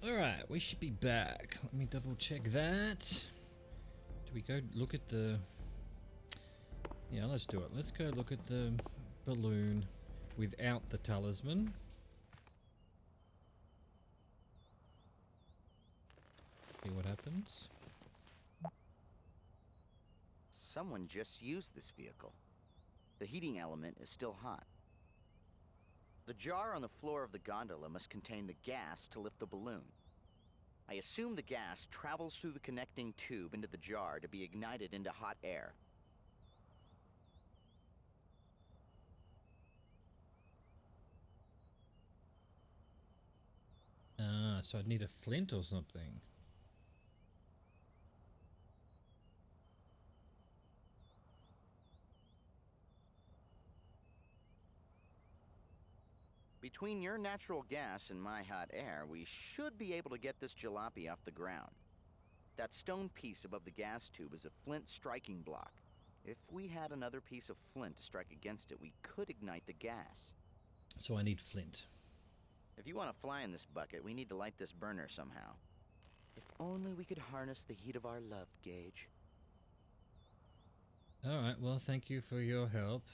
Alright, we should be back. Let me double check that. Do we go look at the... Yeah, let's do it. Let's go look at the balloon without the talisman. See what happens. Someone just used this vehicle. The heating element is still hot. The jar on the floor of the gondola must contain the gas to lift the balloon. I assume the gas travels through the connecting tube into the jar to be ignited into hot air. Ah, so I'd need a flint or something. Between your natural gas and my hot air, we should be able to get this jalopy off the ground. That stone piece above the gas tube is a flint striking block. If we had another piece of flint to strike against it, we could ignite the gas. So I need flint. If you want to fly in this bucket, we need to light this burner somehow. If only we could harness the heat of our love, Gage. Alright, well, thank you for your help.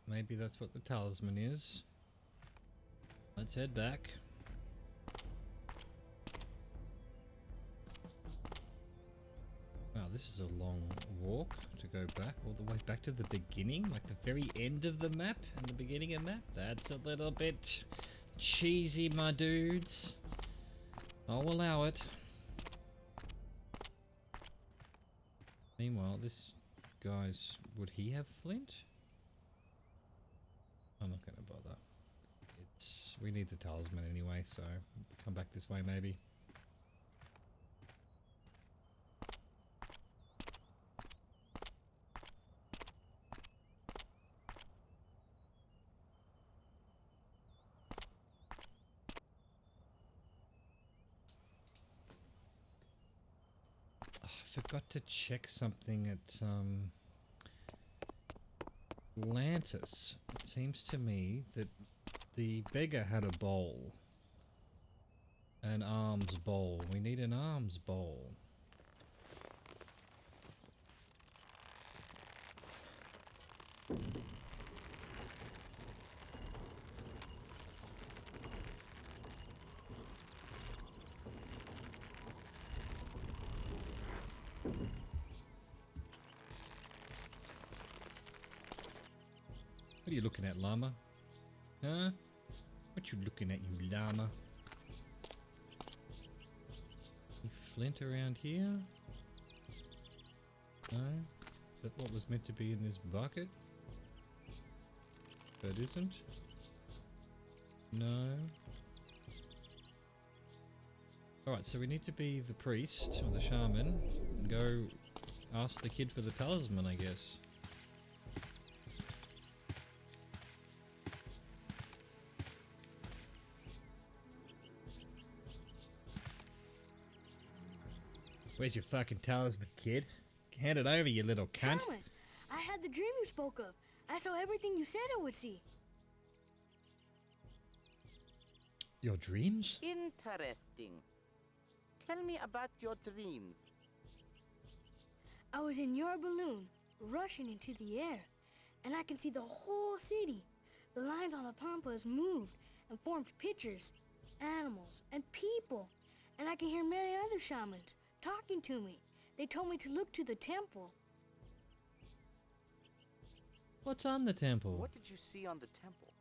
Maybe that's what the talisman is. Let's head back. Wow, this is a long walk to go back all the way back to the beginning, like the very end of the map and the beginning of the map. That's a little bit cheesy, my dudes. I'll allow it. Meanwhile, this guy's... would he have flint? I'm not gonna bother. We need the talisman anyway, so come back this way maybe. Oh, I forgot to check something at Atlantis. It seems to me that the beggar had a bowl. An arms bowl. We need an arms bowl. What are you looking at, llama? Huh? What you looking at, you llama? Any flint around here? No? Is that what was meant to be in this bucket? That isn't? No? Alright, so we need to be the priest, or the shaman, and go ask the kid for the talisman, I guess. Where's your fucking talisman, kid? Hand it over, you little cunt. Shaman, I had the dream you spoke of. I saw everything you said I would see. Your dreams? Interesting. Tell me about your dreams. I was in your balloon, rushing into the air, and I can see the whole city. The lines on the pampas moved and formed pictures, animals, and people. And I can hear many other shamans talking to me. They told me to look to the temple. What's on the temple? What did you see on the temple?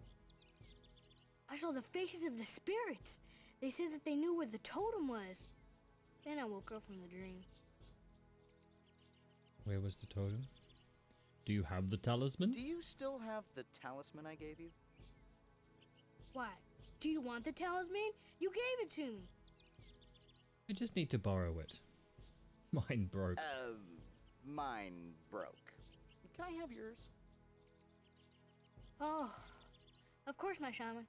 I saw the faces of the spirits. They said that they knew where the totem was. Then I woke up from the dream. Where was the totem? Do you have the talisman? Do you still have the talisman I gave you? Why? Do you want the talisman? You gave it to me. I just need to borrow it. Mine broke. Mine broke. Can I have yours? Oh, of course, my shaman.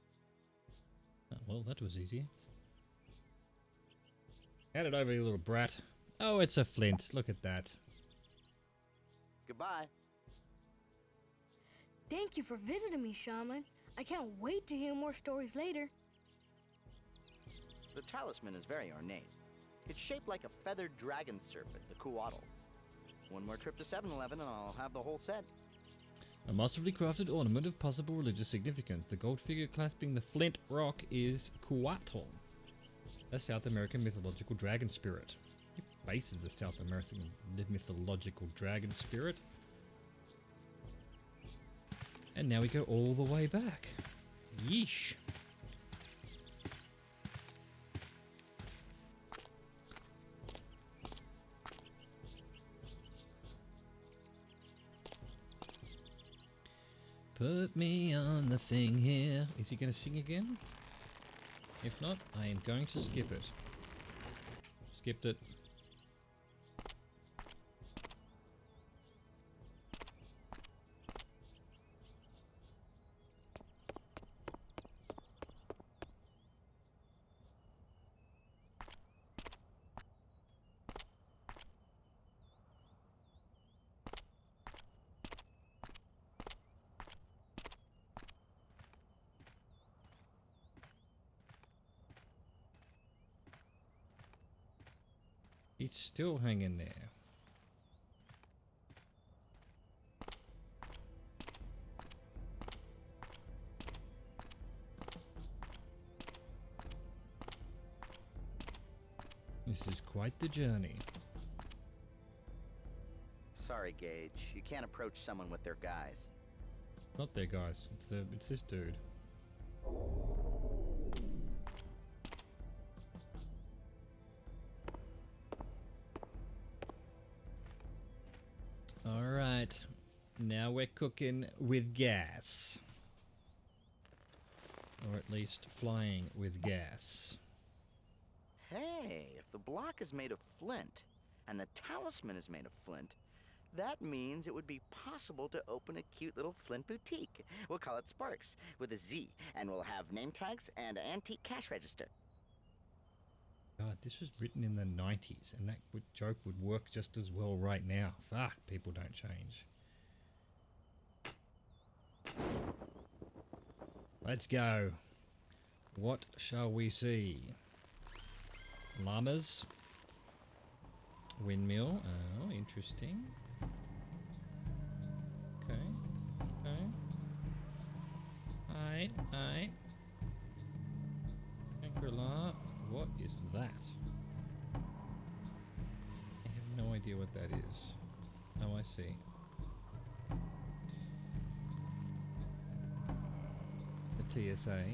Oh, well, that was easy. Hand it over, you little brat. Oh, it's a flint. Look at that. Goodbye. Thank you for visiting me, shaman. I can't wait to hear more stories later. The talisman is very ornate. It's shaped like a feathered dragon serpent, the Kuatl. One more trip to 7-Eleven and I'll have the whole set. A masterfully crafted ornament of possible religious significance. The gold figure clasping the flint rock is Kuatl, a South American mythological dragon spirit. It faces the South American mythological dragon spirit. And now we go all the way back. Yeesh. Put me on the thing here. Is he going to sing again? If not, I am going to skip it. Skipped it. He's still hanging there. This is quite the journey. Sorry, Gage. You can't approach someone with their guys. Not there, guys. It's this dude. Alright, now we're cooking with gas. Or at least flying with gas. Hey, if the block is made of flint, and the talisman is made of flint, that means it would be possible to open a cute little flint boutique. We'll call it Sparks, with a Z, and we'll have name tags and an antique cash register. God, this was written in the 90s, and that joke would work just as well right now. Fuck, people don't change. Let's go. What shall we see? Llamas. Windmill. Oh, interesting. Okay. Okay. Aight. Shangri-La. What is that? I have no idea what that is. Oh, I see. The TSA.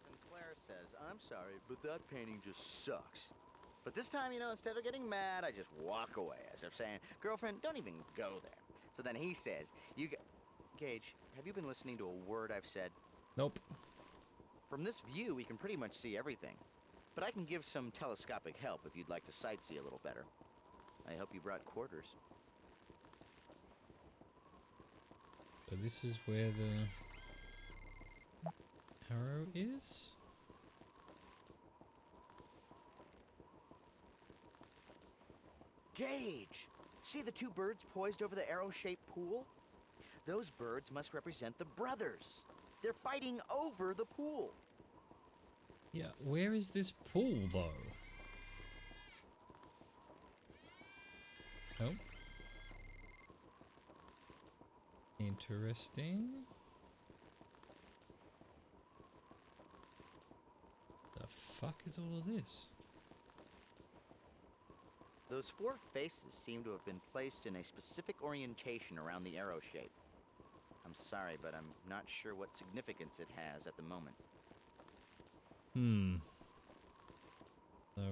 Sinclair says, I'm sorry, but that painting just sucks. But this time, instead of getting mad, I just walk away, as if saying, girlfriend, don't even go there. So then he says, Gage, have you been listening to a word I've said? Nope. From this view, we can pretty much see everything. But I can give some telescopic help if you'd like to sightsee a little better. I hope you brought quarters. So this is where the Harrow is? Gage! See the two birds poised over the arrow-shaped pool? Those birds must represent the brothers. They're fighting over the pool. Yeah, where is this pool, though? Oh. Interesting. The fuck is all of this? Those four faces seem to have been placed in a specific orientation around the arrow shape. I'm sorry, but I'm not sure what significance it has at the moment. So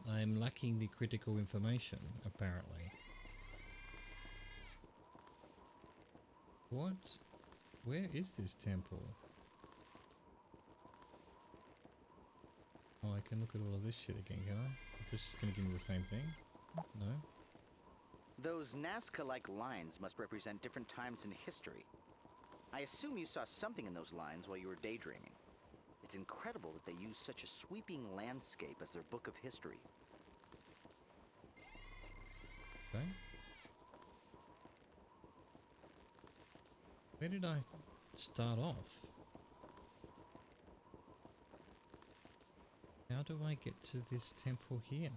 I'm lacking the critical information, apparently. What? Where is this temple? Oh, I can look at all of this shit again, can I? Is this just going to give me the same thing? No? Those Nazca-like lines must represent different times in history. I assume you saw something in those lines while you were daydreaming. It's incredible that they use such a sweeping landscape as their book of history. Okay. Where did I start off? How do I get to this temple here?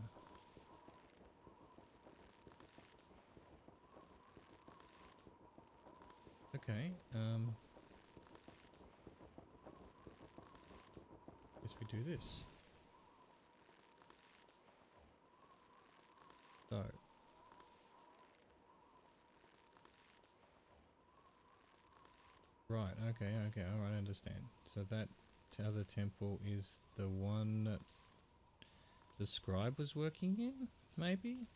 Okay, guess we do this. So. Right, okay, alright, I understand. So that other temple is the one that the scribe was working in, maybe?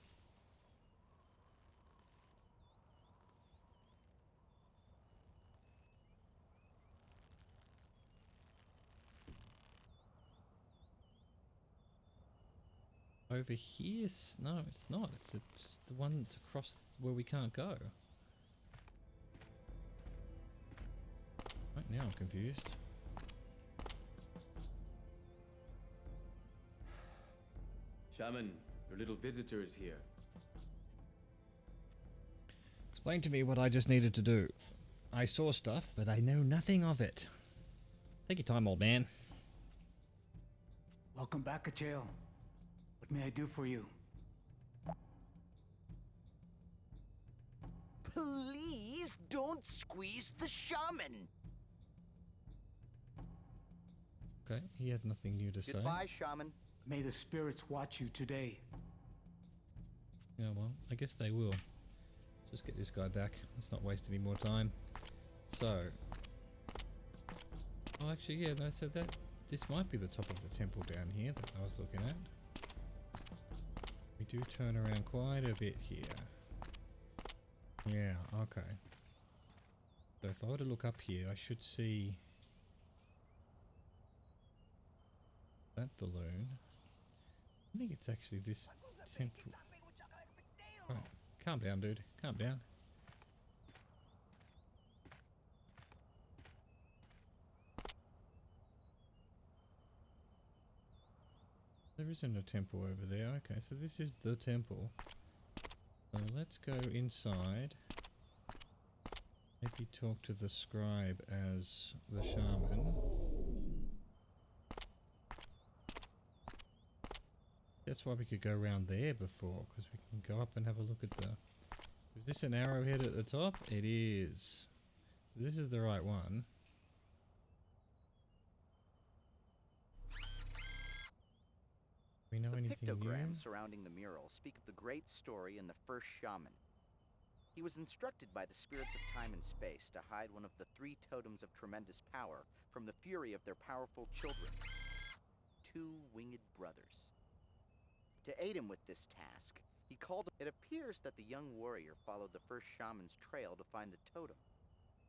Over here? No, it's not. It's the one that's across where we can't go. Right, now I'm confused. Shaman, your little visitor is here. Explain to me what I just needed to do. I saw stuff, but I know nothing of it. Take your time, old man. Welcome back, Achael. What may I do for you? Please don't squeeze the shaman. Okay, he had nothing new to say. Goodbye, shaman. May the spirits watch you today. Yeah, well, I guess they will. Just get this guy back. Let's not waste any more time. So. Oh, actually, yeah, no, so this might be the top of the temple down here that I was looking at. We do turn around quite a bit here. Yeah, okay. So if I were to look up here, I should see that balloon. I think it's actually this temple. Right, calm down, dude. Calm down. There isn't a temple over there. Okay, so this is the temple. So let's go inside. Maybe talk to the scribe as the shaman. That's why we could go around there before, because we can go up and have a look at the... Is this an arrowhead at the top? It is. This is the right one. We know anything new? The pictograms surrounding the mural speak of the great story in the first shaman. He was instructed by the spirits of time and space to hide one of the 3 totems of tremendous power from the fury of their powerful children, 2 winged brothers. To aid him with this task, he called... It appears that the young warrior followed the first shaman's trail to find the totem.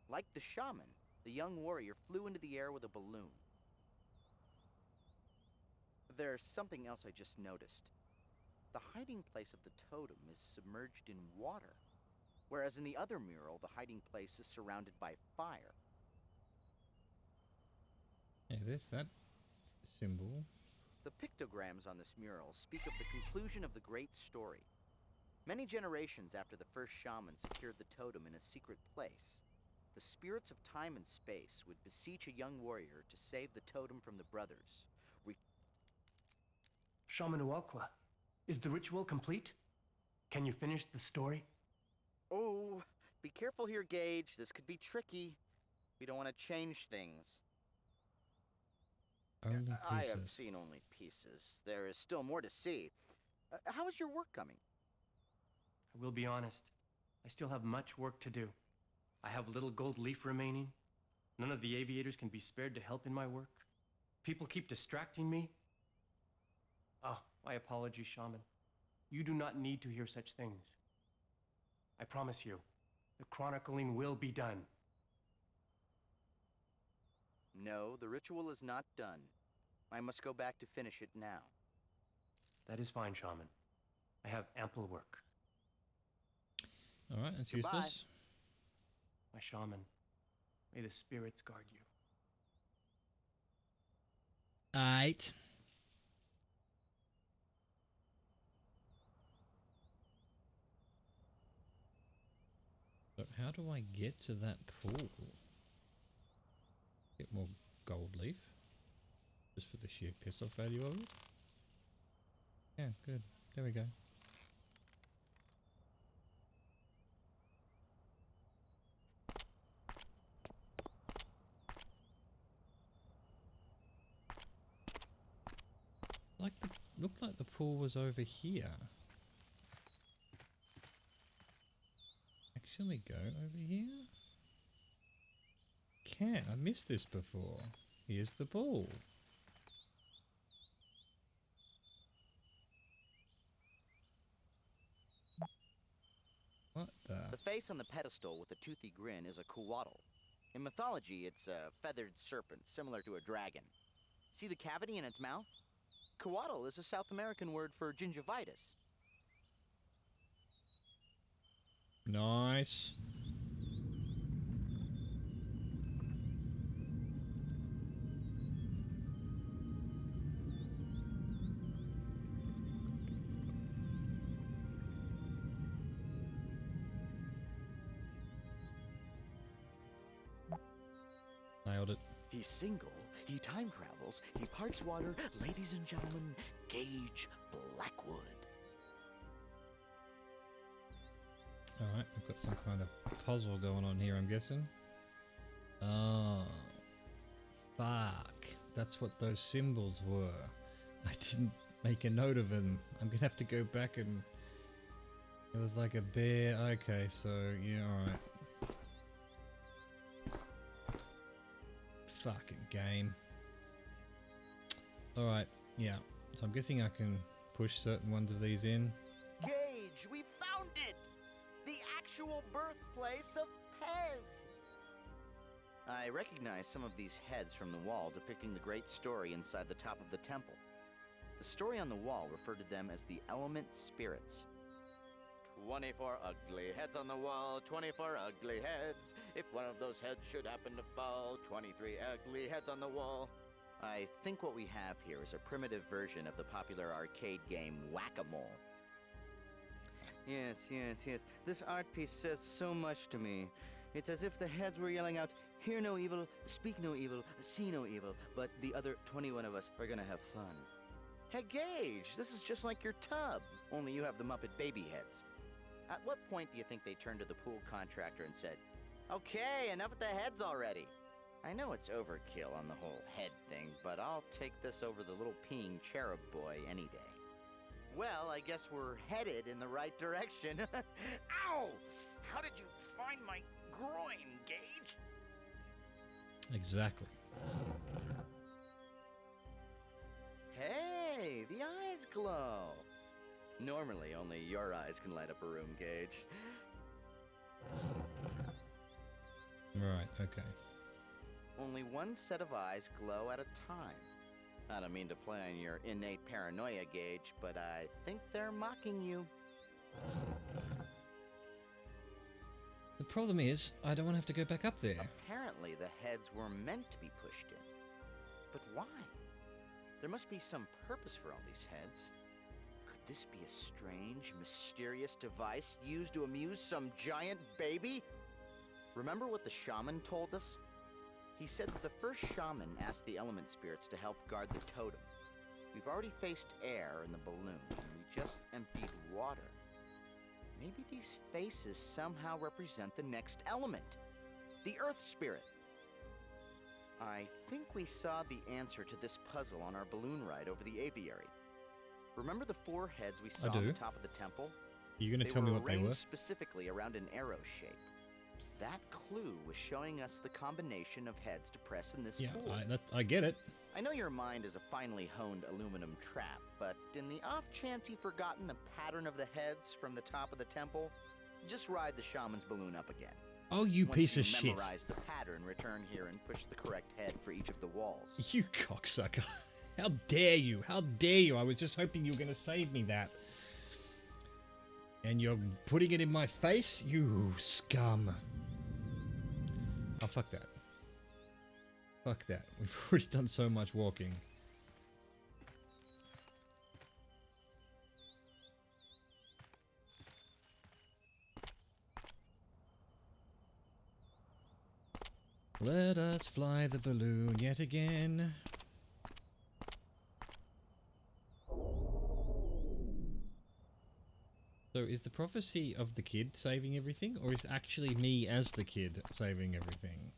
Like the shaman, the young warrior flew into the air with a balloon. There's something else I just noticed. The hiding place of the totem is submerged in water, whereas in the other mural, the hiding place is surrounded by fire. Yeah, there's that symbol. The pictograms on this mural speak of the conclusion of the great story. Many generations after the first shaman secured the totem in a secret place, the spirits of time and space would beseech a young warrior to save the totem from the brothers. Shaman Ualqua, is the ritual complete? Can you finish the story? Oh, be careful here, Gage. This could be tricky. We don't want to change things. Only pieces. I have seen only pieces. There is still more to see. How is your work coming? I will be honest. I still have much work to do. I have little gold leaf remaining. None of the aviators can be spared to help in my work. People keep distracting me. Oh, my apologies, Shaman. You do not need to hear such things. I promise you, the chronicling will be done. No, the ritual is not done. I must go back to finish it now. That is fine, Shaman. I have ample work. Alright, that's Goodbye. useless. My Shaman, may the spirits guard you. Aight. So how do I get to that pool? Get more gold leaf. Just for the sheer piss-off value of it. Yeah, good. There we go. Looked like the pool was over here. Actually go over here? Can't. I missed this before. Here's the pool. What the? The face on the pedestal with a toothy grin is a Kuwatl. In mythology, it's a feathered serpent, similar to a dragon. See the cavity in its mouth? Kuwatl is a South American word for gingivitis. Nice. Nailed it. He's single, he time travels, he parts water. Ladies and gentlemen, Gage Blackwood. Alright, we've got some kind of puzzle going on here, I'm guessing. Oh. Fuck. That's what those symbols were. I didn't make a note of them. I'm gonna have to go back and... It was like a bear. Okay, so, yeah, alright. Fucking game. Alright, yeah. So I'm guessing I can push certain ones of these in. Gage, we found it! The actual birthplace of Pez! I recognize some of these heads from the wall depicting the great story inside the top of the temple. The story on the wall referred to them as the element spirits. 24 ugly heads on the wall, 24 ugly heads. If one of those heads should happen to fall, 23 ugly heads on the wall. I think what we have here is a primitive version of the popular arcade game Whack-A-Mole. Yes, yes, yes. This art piece says so much to me. It's as if the heads were yelling out, hear no evil, speak no evil, see no evil, but the other 21 of us are gonna have fun. Hey Gage, this is just like your tub, only you have the Muppet baby heads. At what point do you think they turned to the pool contractor and said, okay, enough with the heads already? I know it's overkill on the whole head thing, but I'll take this over the little peeing cherub boy any day. Well, I guess we're headed in the right direction. Ow! How did you find my groin, Gage? Exactly. Hey, the eyes glow. Normally, only your eyes can light up a room, Gage. Right, okay. Only one set of eyes glow at a time. I don't mean to play on your innate paranoia, Gage, but I think they're mocking you. The problem is, I don't want to have to go back up there. Apparently, the heads were meant to be pushed in. But why? There must be some purpose for all these heads. Could this be a strange, mysterious device used to amuse some giant baby? Remember what the shaman told us? He said that the first shaman asked the element spirits to help guard the totem. We've already faced air in the balloon, and we just emptied water. Maybe these faces somehow represent the next element, the Earth Spirit. I think we saw the answer to this puzzle on our balloon ride over the aviary. Remember the 4 heads we saw on the top of the temple? Are you going to tell me what they were? They were arranged specifically around an arrow shape. That clue was showing us the combination of heads to press in this pool. Yeah, I get it. I know your mind is a finely honed aluminum trap, but in the off chance you've forgotten the pattern of the heads from the top of the temple, just ride the shaman's balloon up again. Oh, you piece of Once you shit. memorize the pattern, return here and push the correct head for each of the walls. You cocksucker. How dare you? How dare you? I was just hoping you were going to save me that. And you're putting it in my face? You scum. Oh, fuck that. Fuck that. We've already done so much walking. Let us fly the balloon yet again. So is the prophecy of the kid saving everything, or is actually me as the kid saving everything?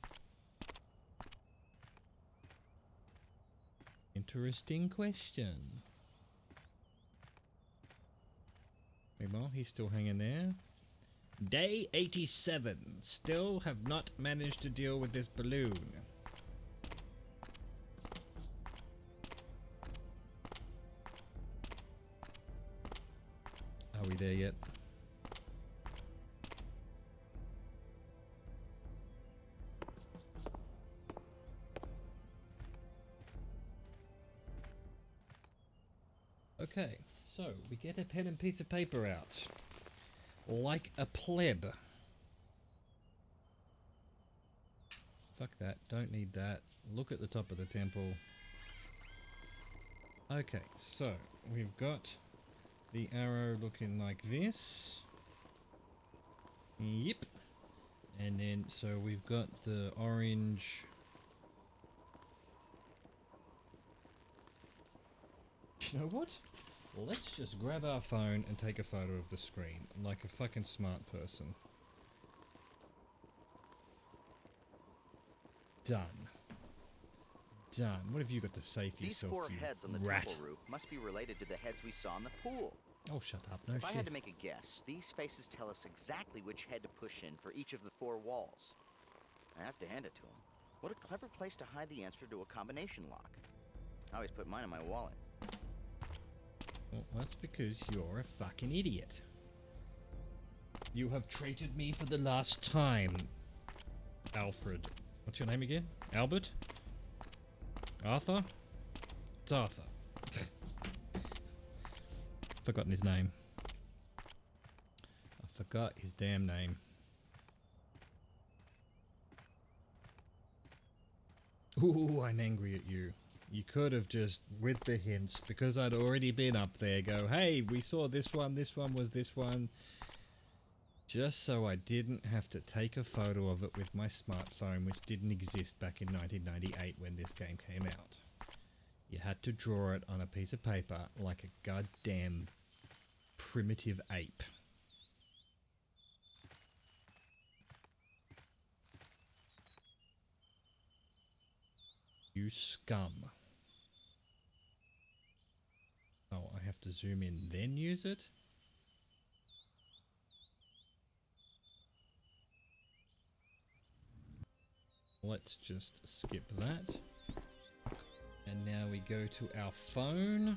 Interesting question. Meanwhile, he's still hanging there. Day 87. Still have not managed to deal with this balloon. Are we there yet? Okay, so we get a pen and piece of paper out. Like a pleb. Fuck that, don't need that. Look at the top of the temple. Okay, so we've got the arrow looking like this. Yep. And then, so we've got the orange. You know what? Let's just grab our phone and take a photo of the screen, like a fucking smart person. Done. Done. What have you got to say for These yourself, four you heads on the rat? temple roof must be related to the heads we saw in the pool. Oh, shut up. No If I had shit. to make a guess, these faces tell us exactly which head to push in for each of the four walls. I have to hand it to them. What a clever place to hide the answer to a combination lock. I always put mine in my wallet. Well, that's because you're a fucking idiot. You have traited me for the last time, Alfred. What's your name again? Albert? Arthur? It's Arthur. Forgotten his name. I forgot his damn name. Ooh, I'm angry at you. You could have just, with the hints, because I'd already been up there, go, hey, we saw this one was this one. Just so I didn't have to take a photo of it with my smartphone, which didn't exist back in 1998 when this game came out. You had to draw it on a piece of paper like a goddamn primitive ape. You scum. Oh, I have to zoom in then use it? Let's just skip that. And now we go to our phone.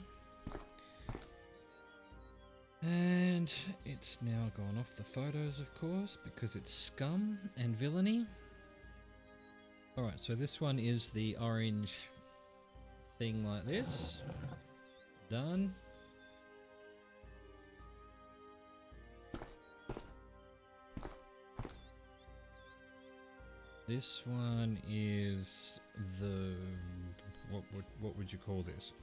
And it's now gone off the photos, of course, because it's scum and villainy. Alright, so this one is the orange thing like this. Done. This one is the what would you call this?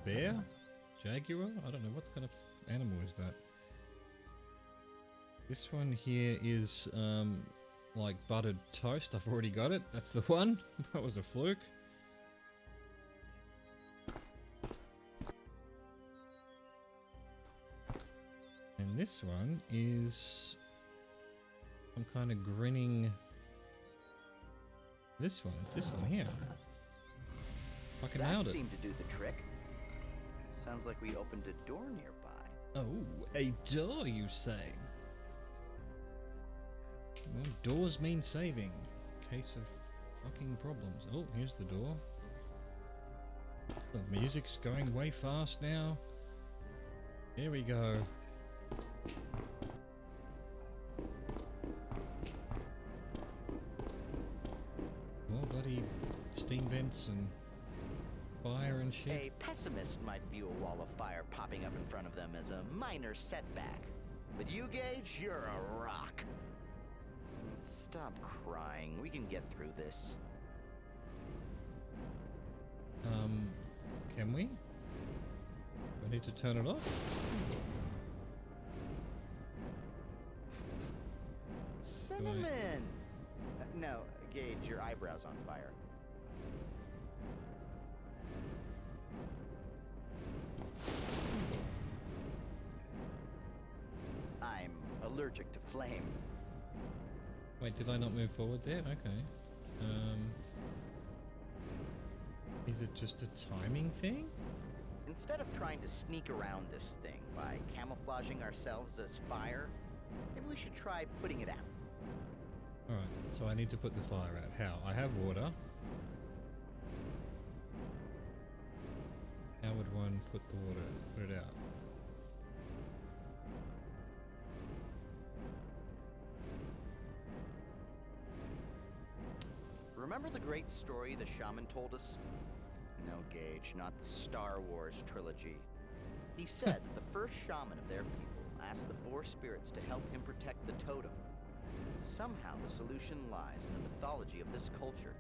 Bear? Jaguar? I don't know, what kind of animal is that? This one here is like buttered toast. I've already got it. That's the one. That was a fluke. And this one is some kind of grinning. This one. It's this one here. Fucking nailed That it. seemed to do the trick. Sounds like we opened a door nearby. Oh, a door, you say? Well, doors mean saving. Case of fucking problems. Oh, here's the door. The music's going way fast now. Here we go. More bloody steam vents and fire and shit. A pessimist might view a wall of fire popping up in front of them as a minor setback. But you, Gage, you're a rock. Stop crying. We can get through this. Can we? I need to turn it off? Cinnamon! No, Gage, your eyebrow's on fire. I'm allergic to flame. Wait, did I not move forward there? Okay. Is it just a timing thing? Instead of trying to sneak around this thing by camouflaging ourselves as fire, maybe we should try putting it out. Alright, so I need to put the fire out. How? I have water. How would one put it out? Remember the great story the shaman told us? No, Gage, not the Star Wars trilogy. He said the first shaman of their people asked the four spirits to help him protect the totem. Somehow the solution lies in the mythology of this culture.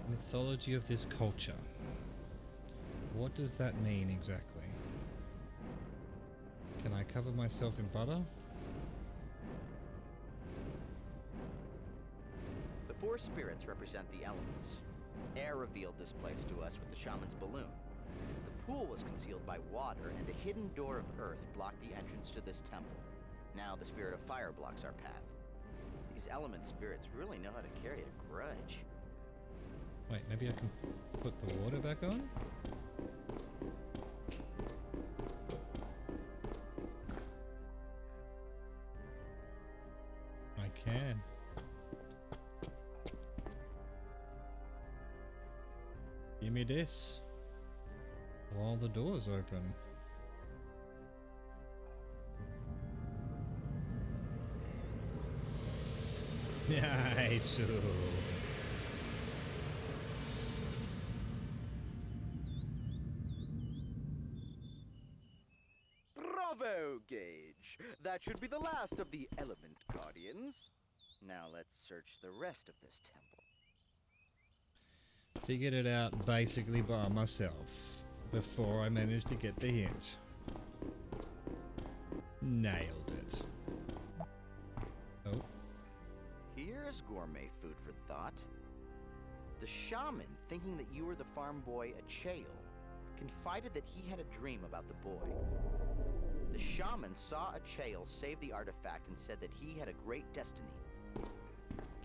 Mythology of this culture. What does that mean exactly? Can I cover myself in butter? The four spirits represent the elements. Air revealed this place to us with the shaman's balloon. The pool was concealed by water, and a hidden door of earth blocked the entrance to this temple. Now the spirit of fire blocks our path. These element spirits really know how to carry a grudge. Wait, maybe I can put the water back on? I can. Give me this. While the door's open. Nice. Bravo, Gage! That should be the last of the element guardians. Now let's search the rest of this temple. Figured it out basically by myself before I managed to get the hint. Nailed it. Oh. Here's gourmet food for thought. The shaman, thinking that you were the farm boy Achael, confided that he had a dream about the boy. The shaman saw Achael save the artifact and said that he had a great destiny.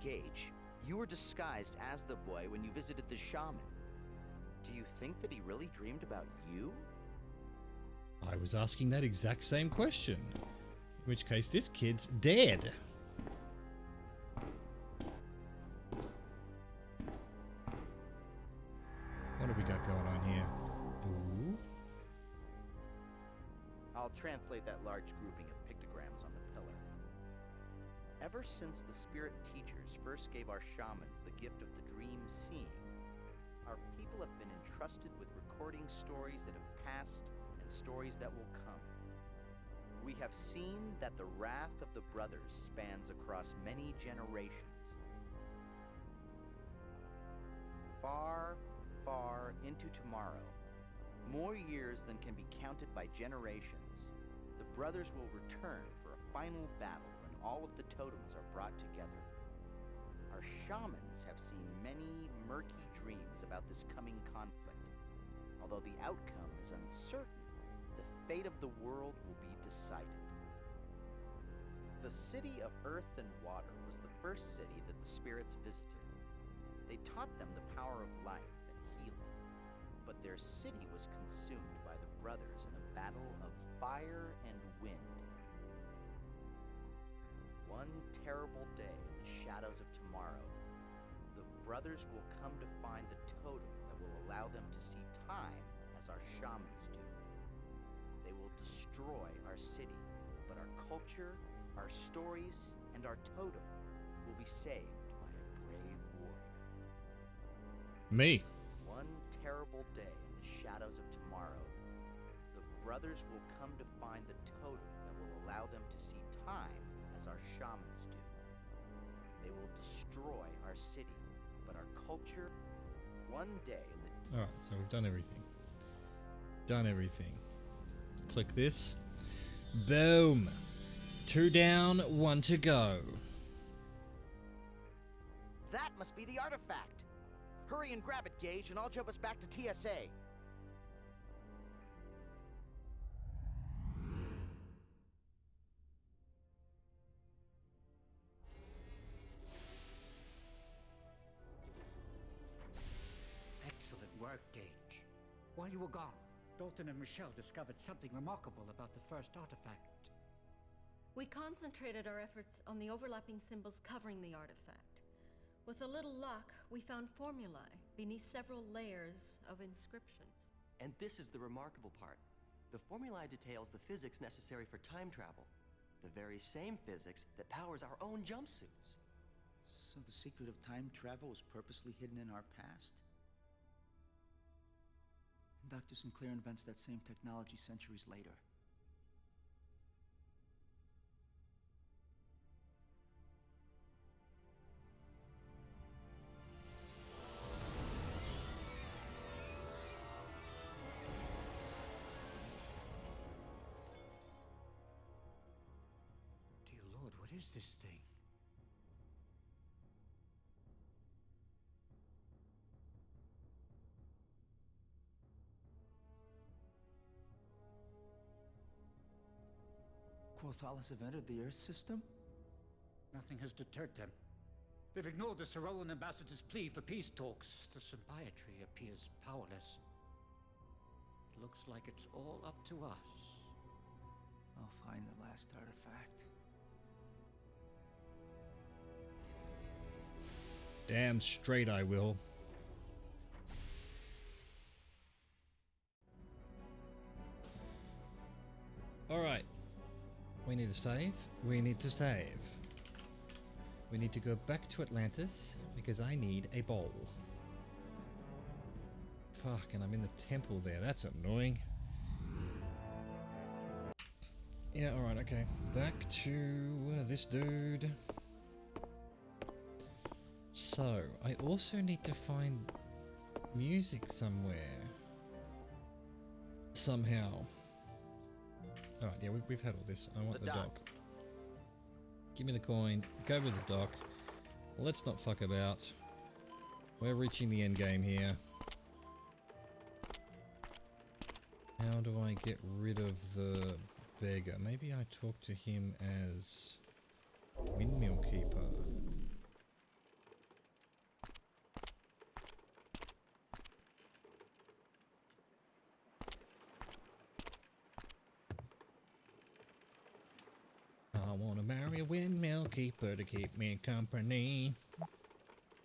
Gage, you were disguised as the boy when you visited the shaman. Do you think that he really dreamed about you? I was asking that exact same question. In which case, this kid's dead. What have we got going on here? Ooh. I'll translate that large grouping of pictograms on the pillar. Ever since the spirit teachers first gave our shamans the gift of the dream seeing, our people have been entrusted with recording stories that have passed and stories that will come. We have seen that the wrath of the brothers spans across many generations. Far, far into tomorrow, more years than can be counted by generations, the brothers will return for a final battle when all of the totems are brought together. Our shamans have seen many murky dreams about this coming conflict. Although the outcome is uncertain, the fate of the world will be decided. The city of Earth and Water was the first city that the spirits visited. They taught them the power of life and healing, but their city was consumed by the brothers in a battle of fire and wind. One terrible day in the shadows of tomorrow, the brothers will come to find the totem that will allow them to see time as our shamans do. They will destroy our city, but our culture, our stories, and our totem will be saved by a brave warrior. Me. One terrible day in the shadows of tomorrow, the brothers will come to find the totem that will allow them to see time as our shamans do. They will destroy our city, but our culture, one day in the... Alright, so we've done everything. Done everything. Click this. Boom! 2 down, 1 to go. That must be the artifact. Hurry and grab it, Gage, and I'll jump us back to TSA. Excellent work, Gage. While you were gone, Dalton and Michelle discovered something remarkable about the first artifact. We concentrated our efforts on the overlapping symbols covering the artifact. With a little luck, we found formulae beneath several layers of inscriptions. And this is the remarkable part. The formulae details the physics necessary for time travel. The very same physics that powers our own jumpsuits. So the secret of time travel was purposely hidden in our past? And Dr. Sinclair invents that same technology centuries later. Dear Lord, what is this thing? Quothalas have entered the Earth system? Nothing has deterred them. They've ignored the Cerolan ambassador's plea for peace talks. The symbiotry appears powerless. It looks like it's all up to us. I'll find the last artifact. Damn straight I will. Alright. We need to save. We need to save. We need to go back to Atlantis because I need a bowl. Fuck, and I'm in the temple there. That's annoying. Yeah, alright, okay. Back to this dude. So, I also need to find music somewhere. Somehow. Alright, yeah, we've had all this. I want the dock. Give me the coin. Go with the dock. Let's not fuck about. We're reaching the end game here. How do I get rid of the beggar? Maybe I talk to him as Windmill Keeper. I wanna marry a windmill keeper to keep me company.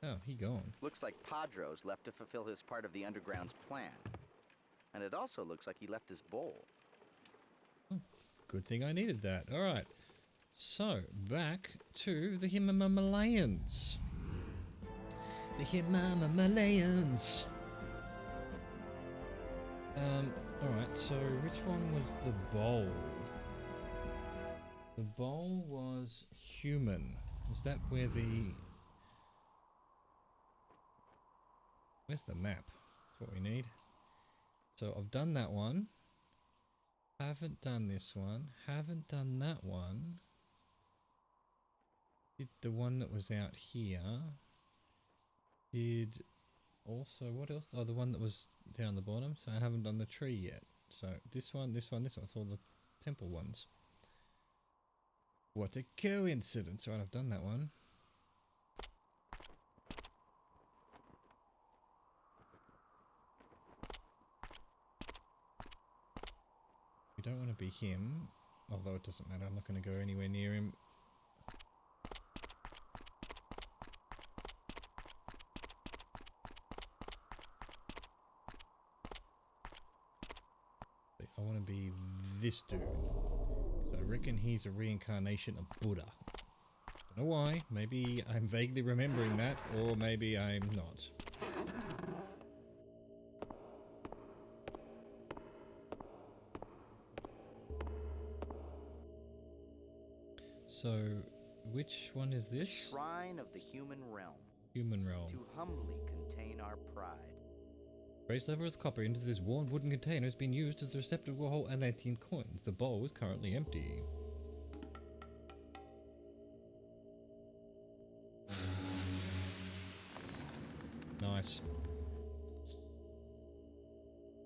Oh, he gone. Looks like Padro's left to fulfill his part of the Underground's plan. And it also looks like he left his bowl. Good thing I needed that. Alright. So, back to the Himalayans. The Himalayans. Alright, so which one was the bowl? The bowl was human. Was that where the... Where's the map? That's what we need. So I've done that one. Haven't done this one. Haven't done that one. Did the one that was out here. Did also, what else? Oh, the one that was down the bottom. So I haven't done the tree yet. So this one, this one, this one. It's all the temple ones. What a coincidence. Right, I've done that one. We don't want to be him, although it doesn't matter. I'm not going to go anywhere near him. I want to be this dude. So I reckon he's a reincarnation of Buddha. Don't know why. Maybe I'm vaguely remembering that, or maybe I'm not. So, which one is this? Shrine of the Human Realm. Human Realm. To humbly contain our pride. Trace levels of copper into this worn wooden container has been used as the receptacle for whole Atlantean coins. The bowl is currently empty. nice.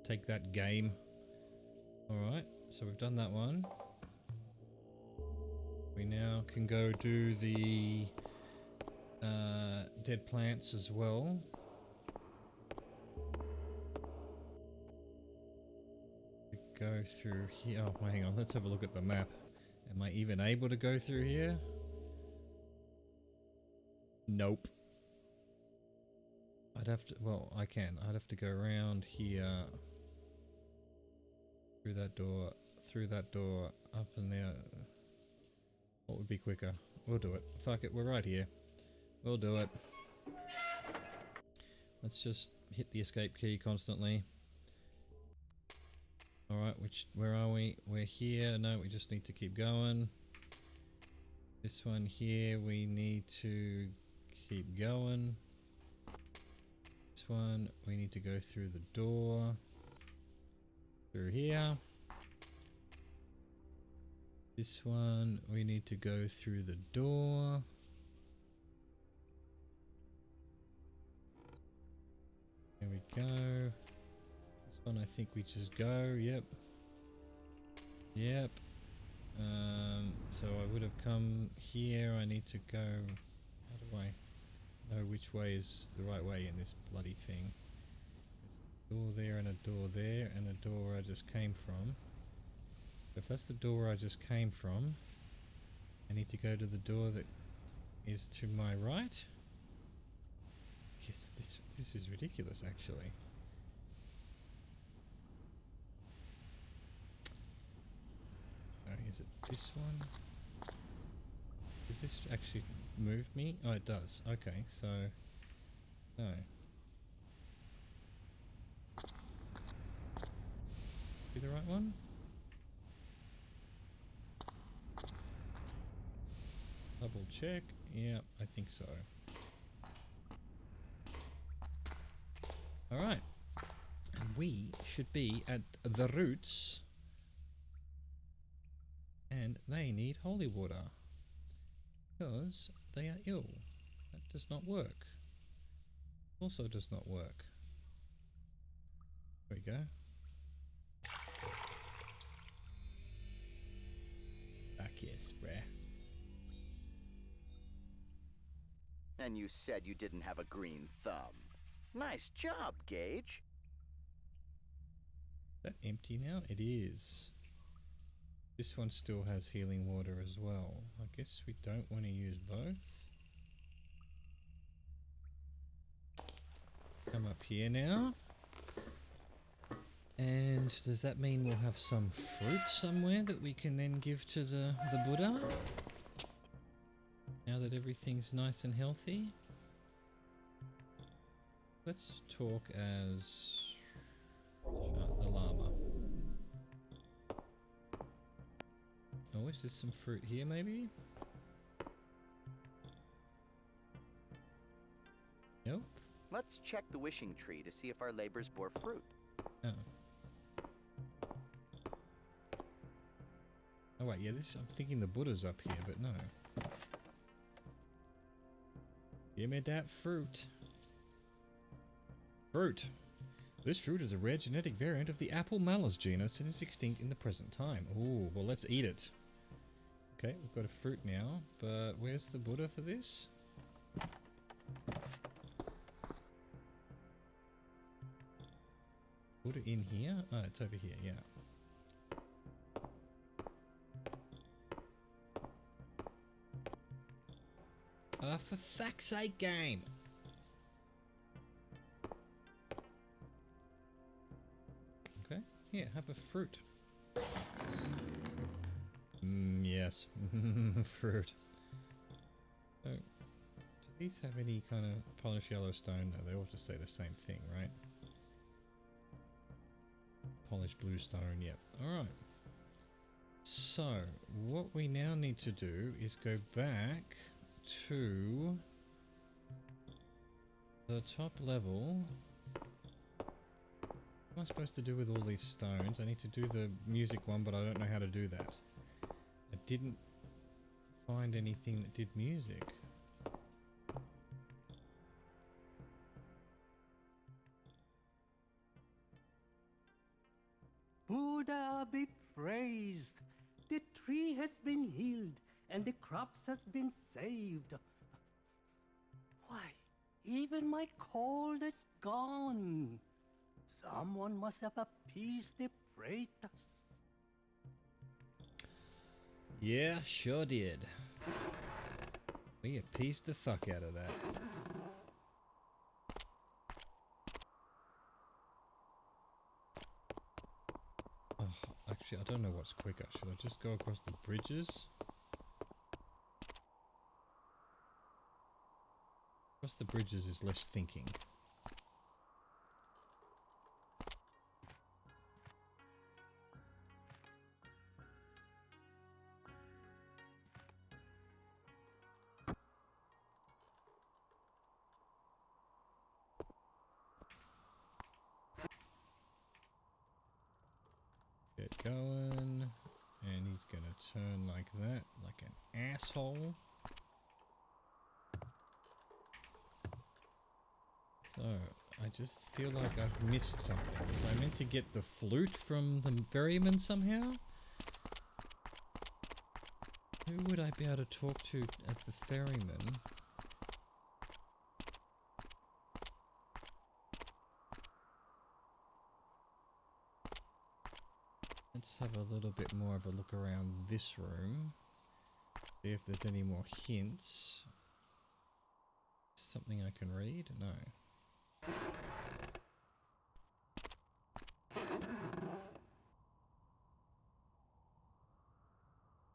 Take that, game. Alright, so we've done that one. We now can go do the dead plants as well. We go through here. Oh, hang on, let's have a look at the map. Am I even able to go through here? Nope. I'd have to, well, I can. I'd have to go around here. Through that door, up and there. What would be quicker? We'll do it. Fuck it, we're right here. We'll do it. Let's just hit the escape key constantly. Alright, where are we? We're here. No, we just need to keep going. This one here, we need to keep going. This one, we need to go through the door. Through here. This one, we need to go through the door. There we go. This one I think we just go, yep. Yep. So I would have come here, I need to go, how do I know which way is the right way in this bloody thing? There's a door there and a door there and a door where I just came from. If that's the door I just came from, I need to go to the door that is to my right. Yes, this is ridiculous actually. Is it this one? Does this actually move me? Oh, it does. Okay, so no. Be the right one? Double check. Yeah, I think so. Alright. And we should be at the roots. And they need holy water. Because they are ill. That does not work. Also does not work. There we go. Back yes, bruh. And you said you didn't have a green thumb. Nice job, Gage. Is that empty now? It is. This one still has healing water as well. I guess we don't want to use both. Come up here now. And does that mean we'll have some fruit somewhere that we can then give to the Buddha? Now that everything's nice and healthy? Let's talk as the llama. Oh, is there some fruit here maybe? Nope. Let's check the wishing tree to see if our labors bore fruit. Oh. Oh wait, yeah, I'm thinking the Buddha's up here, but no. Give me that fruit. Fruit. This fruit is a rare genetic variant of the apple malus genus and is extinct in the present time. Ooh, well let's eat it. Okay, we've got a fruit now, but where's the Buddha for this? Buddha in here? Oh, it's over here, yeah. For fuck's sake, game! Okay, here, have a fruit. Yes, fruit. So, do these have any kind of polished yellow stone? No, they all just say the same thing, right? Polished blue stone, yep. Alright. So, what we now need to do is go back to the top level. What am I supposed to do with all these stones? I need to do the music one, but I don't know how to do that. I didn't find anything that did music. Buddha be praised. The tree has been healed and the crops has been saved. Why, even my cold is gone. Someone must have appeased the Praetus. Yeah, sure did. We appeased the fuck out of that. Oh, actually, I don't know what's quicker. Should I just go across the bridges? Across the bridges is less thinking. Get going, and he's gonna turn like that, like an asshole. So, I just feel like I've missed something. So I meant to get the flute from the ferryman somehow? Who would I be able to talk to at the ferryman? Let's have a little bit more of a look around this room. See if there's any more hints. Something I can read? No.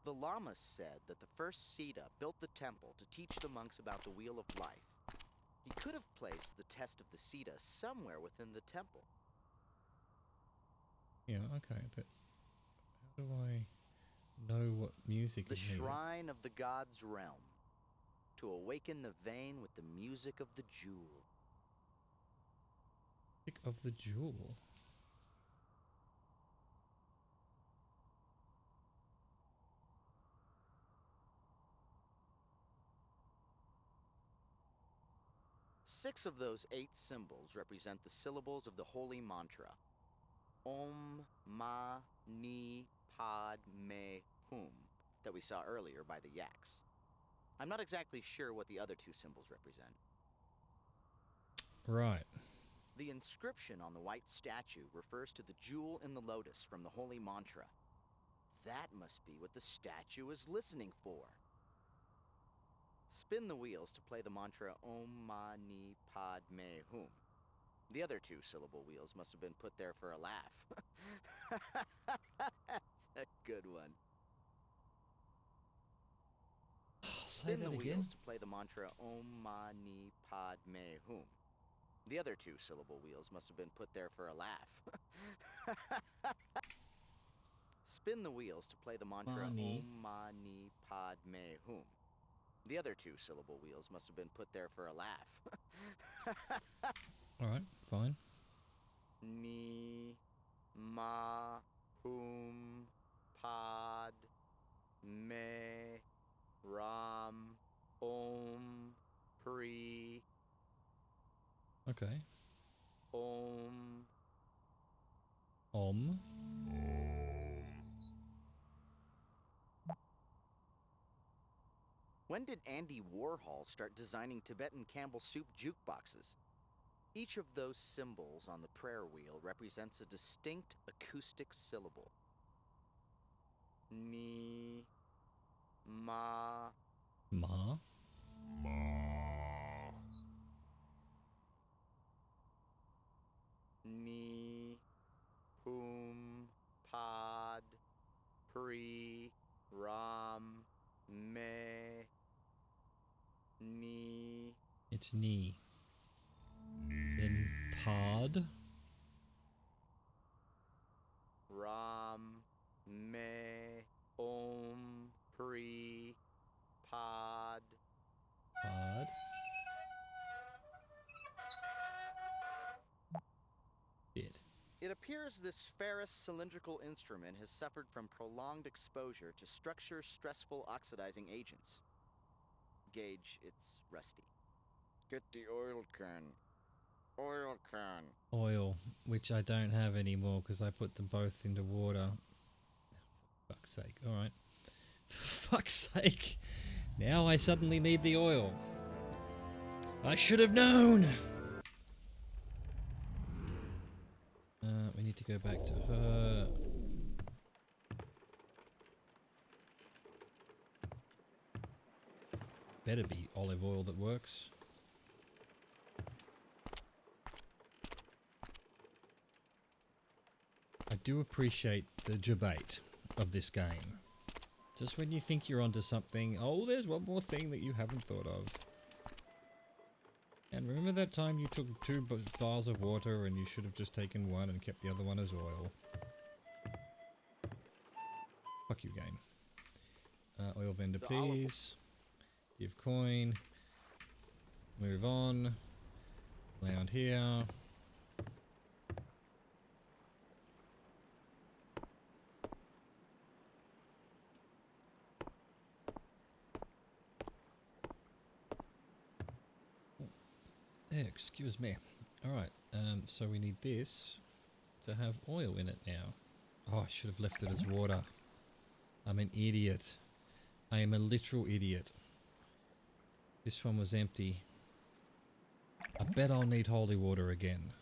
The Lamas said that the first Sita built the temple to teach the monks about the Wheel of Life. He could have placed the test of the Sita somewhere within the temple. Yeah, okay, but how do I know what music The is needed? shrine of the god's realm, to awaken the vein with the music of the jewel. Music of the jewel. Six of those 8 symbols represent the syllables of the holy mantra. Om Mani Padme Hum, that we saw earlier by the yaks. I'm not exactly sure what the other 2 symbols represent. Right. The inscription on the white statue refers to the jewel in the lotus from the holy mantra. That must be what the statue is listening for. Spin the wheels to play the mantra Om Mani Padme Hum. The other 2 syllable wheels must have been put there for a laugh. That's a good one. Spin the wheels to play the mantra Om Mani Padme Hum. The other 2 syllable wheels must have been put there for a laugh. Spin the wheels to play the mantra Mani. Om Mani Padme Hum. The other 2 syllable wheels must have been put there for a laugh. Alright, fine. Ni Ma Hum Pod Me Ram Om Pri Okay. Om. Om. When did Andy Warhol start designing Tibetan Campbell soup jukeboxes? Each of those symbols on the prayer wheel represents a distinct acoustic syllable. Ni, ma, Ma. ni, hum, pod, pri, ram, me, ni. It's knee. Then pod. Ram, me, om, pri, pod. Pod. Shit. It appears this ferrous cylindrical instrument has suffered from prolonged exposure to structure stressful oxidizing agents. Gage, it's rusty. Get the oil can. Oil can. Oil, which I don't have anymore because I put them both into water. For fuck's sake. Alright. For fuck's sake. Now I suddenly need the oil. I should have known! We need to go back to her. Better be olive oil that works. I do appreciate the debate of this game. Just when you think you're onto something, oh, there's one more thing that you haven't thought of. And remember that time you took 2 vials of water and you should have just taken one and kept the other one as oil. Fuck you, game. Oil vendor, please. Give coin. Move on. Land here. Excuse me. Alright, so we need this to have oil in it now. Oh, I should have left it as water. I'm an idiot. I am a literal idiot. This one was empty. I bet I'll need holy water again.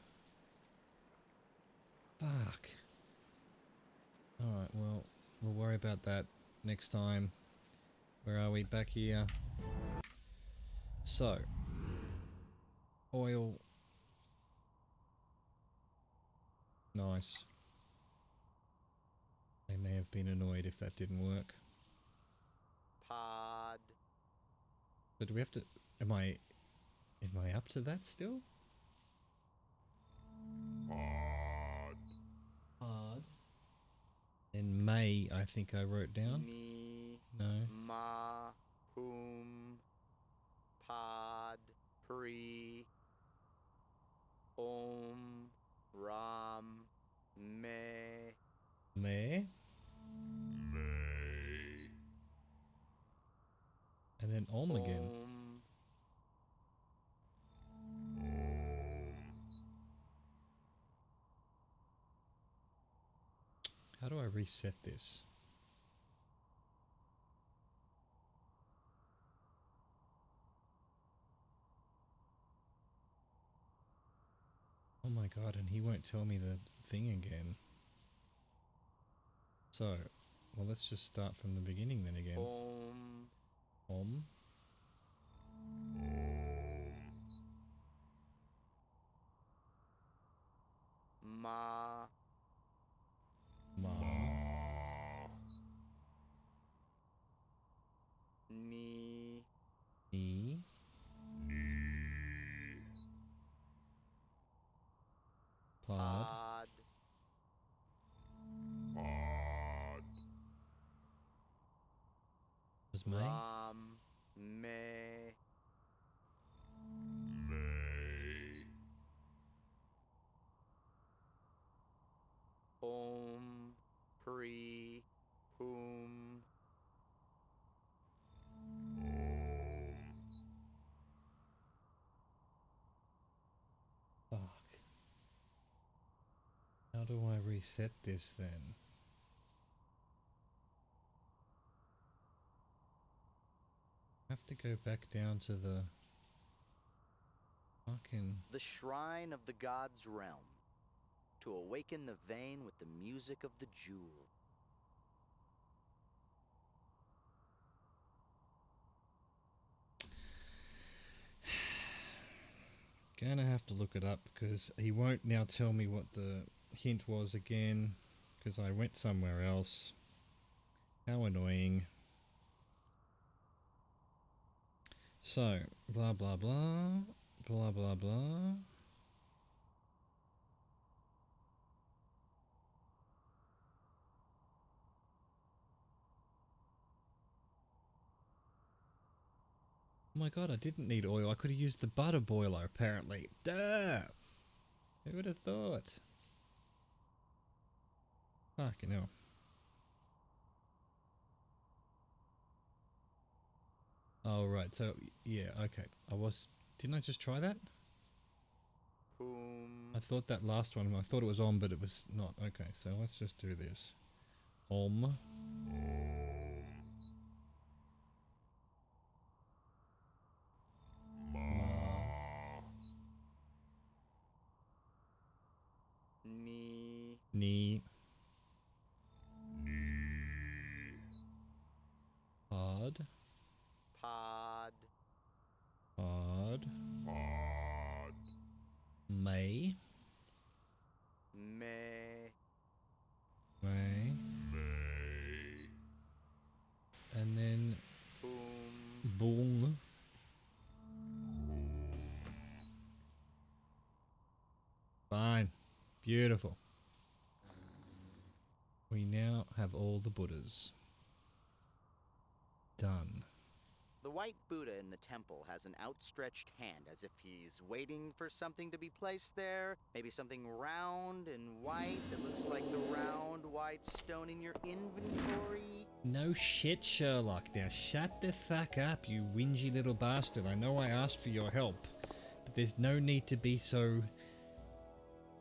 Fuck. Alright, well, we'll worry about that next time. Where are we? Back here. So. Oil. Nice. They may have been annoyed if that didn't work. Pod. But do we have to... Am I up to that still? Pod. Pod. In May, I think I wrote down. Ni. No. Ma. Hum. Pod. Pri. Om. Ram. Me. May. May. And then Om again. Om. How do I reset this? Oh my god, and he won't tell me the thing again. So, well, let's just start from the beginning then again. Om. Om. Ma. Ma. Ni. Ni. Pod. Pod. Was May? Ram. Me. May. Om. Pri. Hum. Fuck. How do I reset this then? I have to go back down to the fucking... The shrine of the god's realm, to awaken the vein with the music of the jewel. Gonna have to look it up because he won't now tell me what the hint was again because I went somewhere else. How annoying. So, blah blah blah, blah blah blah. Oh my god, I didn't need oil. I could have used the butter boiler, apparently. Duh! Who would have thought? Fucking hell. Oh, right. So, yeah, okay. Didn't I just try that? Boom. I thought that last one, I thought it was on, but it was not. Okay, so let's just do this. Om. Ni. Ni. Pod. Pod. Pod. May. May. May. And then Boom. boom. Fine. Beautiful. We now have all the Buddhas. Done. The white Buddha in the temple has an outstretched hand as if he's waiting for something to be placed there. Maybe something round and white that looks like the round white stone in your inventory. No shit, Sherlock. Now shut the fuck up, you whingy little bastard. I know I asked for your help, but there's no need to be so...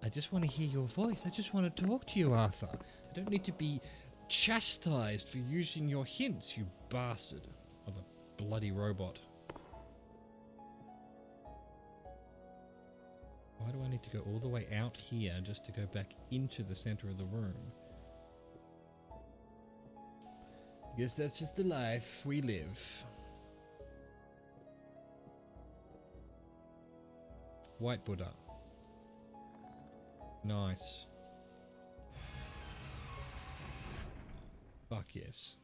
I just want to hear your voice. I just want to talk to you, Arthur. I don't need to be chastised for using your hints, you bastard of a bloody robot. Why do I need to go all the way out here just to go back into the center of the room? I guess that's just the life we live. White Buddha. Nice. Fuck yes.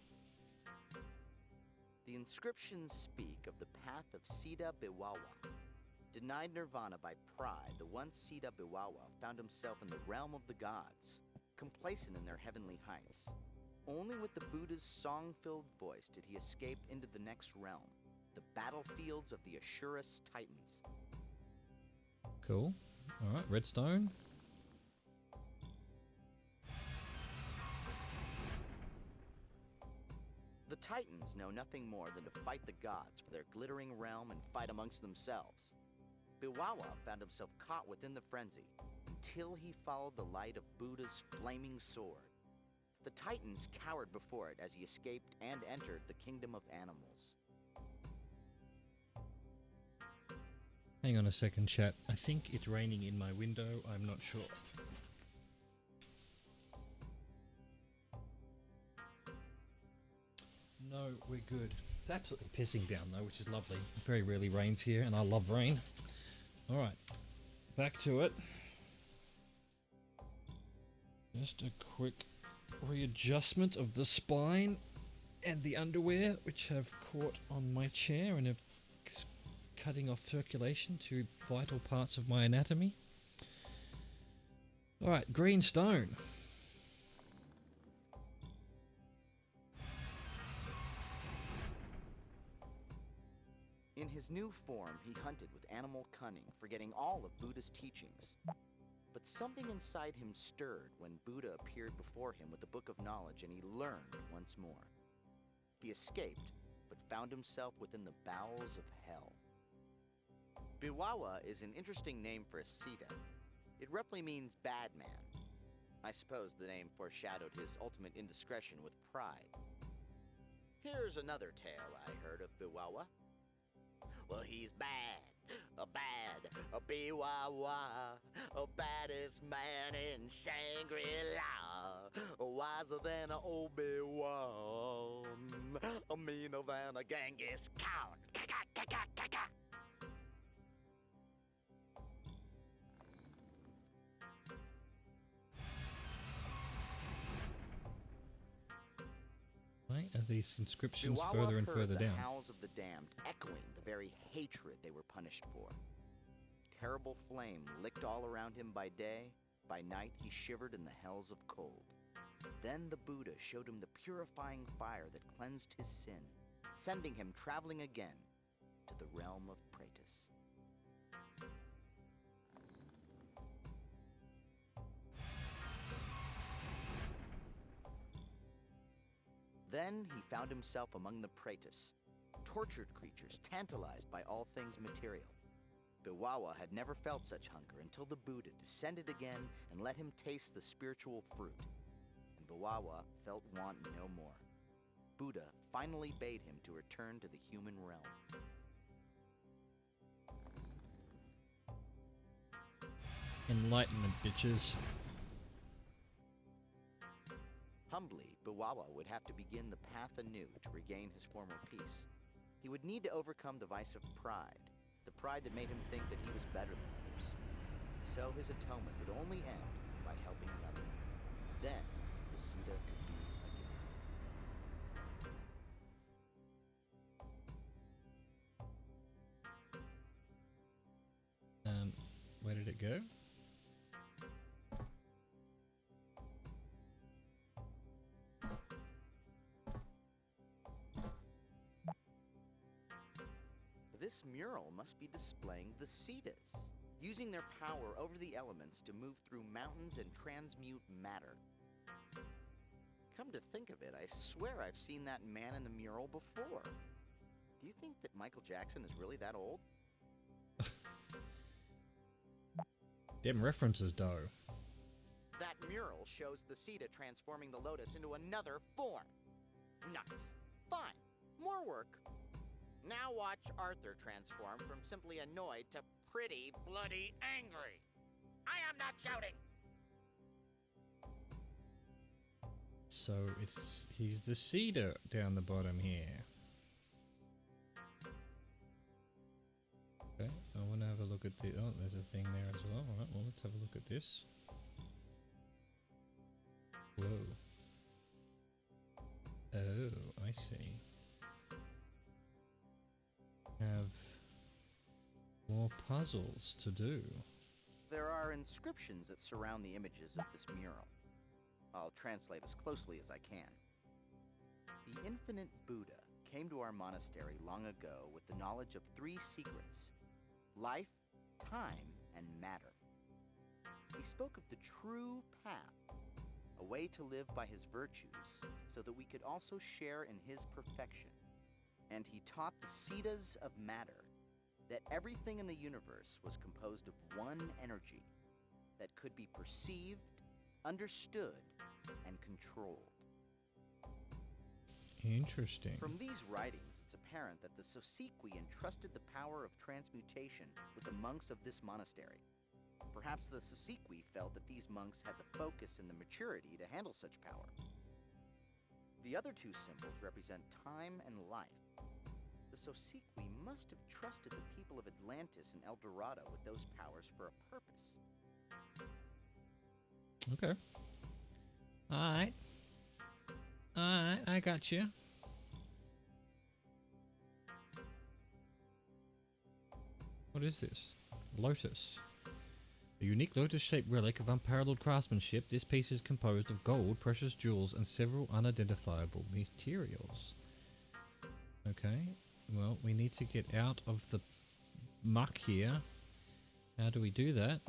The inscriptions speak of the path of Siddha Biwawa. Denied nirvana by pride, the one Siddha Biwawa found himself in the realm of the gods, complacent in their heavenly heights. Only with the Buddha's song-filled voice did he escape into the next realm, the battlefields of the Ashurus Titans. Cool. Alright, redstone. The Titans know nothing more than to fight the gods for their glittering realm and fight amongst themselves. Biwawa found himself caught within the frenzy until he followed the light of Buddha's flaming sword. The Titans cowered before it as he escaped and entered the kingdom of animals. Hang on a second, chat. I think it's raining in my window. I'm not sure. No, we're good. It's absolutely pissing down though, which is lovely. It very rarely rains here, and I love rain. Alright, back to it. Just a quick readjustment of the spine and the underwear, which have caught on my chair and are cutting off circulation to vital parts of my anatomy. Alright, green stone. In his new form, he hunted with animal cunning, forgetting all of Buddha's teachings. But something inside him stirred when Buddha appeared before him with the Book of Knowledge, and he learned once more. He escaped, but found himself within the bowels of hell. Biwawa is an interesting name for a Siddha. It roughly means bad man. I suppose the name foreshadowed his ultimate indiscretion with pride. Here's another tale I heard of Biwawa. Well, he's bad, a Biwawa, a baddest man in Shangri-La, wiser than an Obi-Wan, a meaner than a Genghis Khan. Why are these inscriptions Biwawa further and heard further the down? howls of the damned echoing the very hatred they were punished for. Terrible flame licked all around him by day. By night he shivered in the hells of cold. Then the Buddha showed him the purifying fire that cleansed his sin, sending him traveling again to the realm of Praetus. Then he found himself among the Praetus, tortured creatures tantalized by all things material. Biwawa had never felt such hunger until the Buddha descended again and let him taste the spiritual fruit. And Biwawa felt want no more. Buddha finally bade him to return to the human realm. Enlightenment, bitches. Humbly, Biwawa would have to begin the path anew to regain his former peace. He would need to overcome the vice of pride, the pride that made him think that he was better than others. So his atonement would only end by helping another. Then, the Siddha could be again. Where did it go? This mural must be displaying the Siddhas, using their power over the elements to move through mountains and transmute matter. Come to think of it, I swear I've seen that man in the mural before. Do you think that Michael Jackson is really that old? Them references, though. That mural shows the Siddha transforming the lotus into another form. Nuts. Fine. More work. Now watch Arthur transform from simply annoyed to pretty bloody angry. I am not shouting! So he's the Siddha down the bottom here. Okay, I want to have a look at the... Oh, there's a thing there as well. Alright, well, let's have a look at this. Whoa. Oh, I see. Have more puzzles to do. There are inscriptions that surround the images of this mural. I'll translate as closely as I can. The infinite Buddha came to our monastery long ago with the knowledge of 3 secrets: life, time, and matter. He spoke of the true path, a way to live by his virtues so that we could also share in his perfection. And he taught the Siddhas of matter that everything in the universe was composed of one energy that could be perceived, understood, and controlled. Interesting. From these writings, it's apparent that the Sosikwi entrusted the power of transmutation with the monks of this monastery. Perhaps the Sosikwi felt that these monks had the focus and the maturity to handle such power. The other 2 symbols represent time and life. The Sosikwi must have trusted the people of Atlantis and El Dorado with those powers for a purpose. Okay. Alright. Alright, I got you. What is this? Lotus. A unique lotus-shaped relic of unparalleled craftsmanship, this piece is composed of gold, precious jewels, and several unidentifiable materials. Okay, well, we need to get out of the muck here. How do we do that?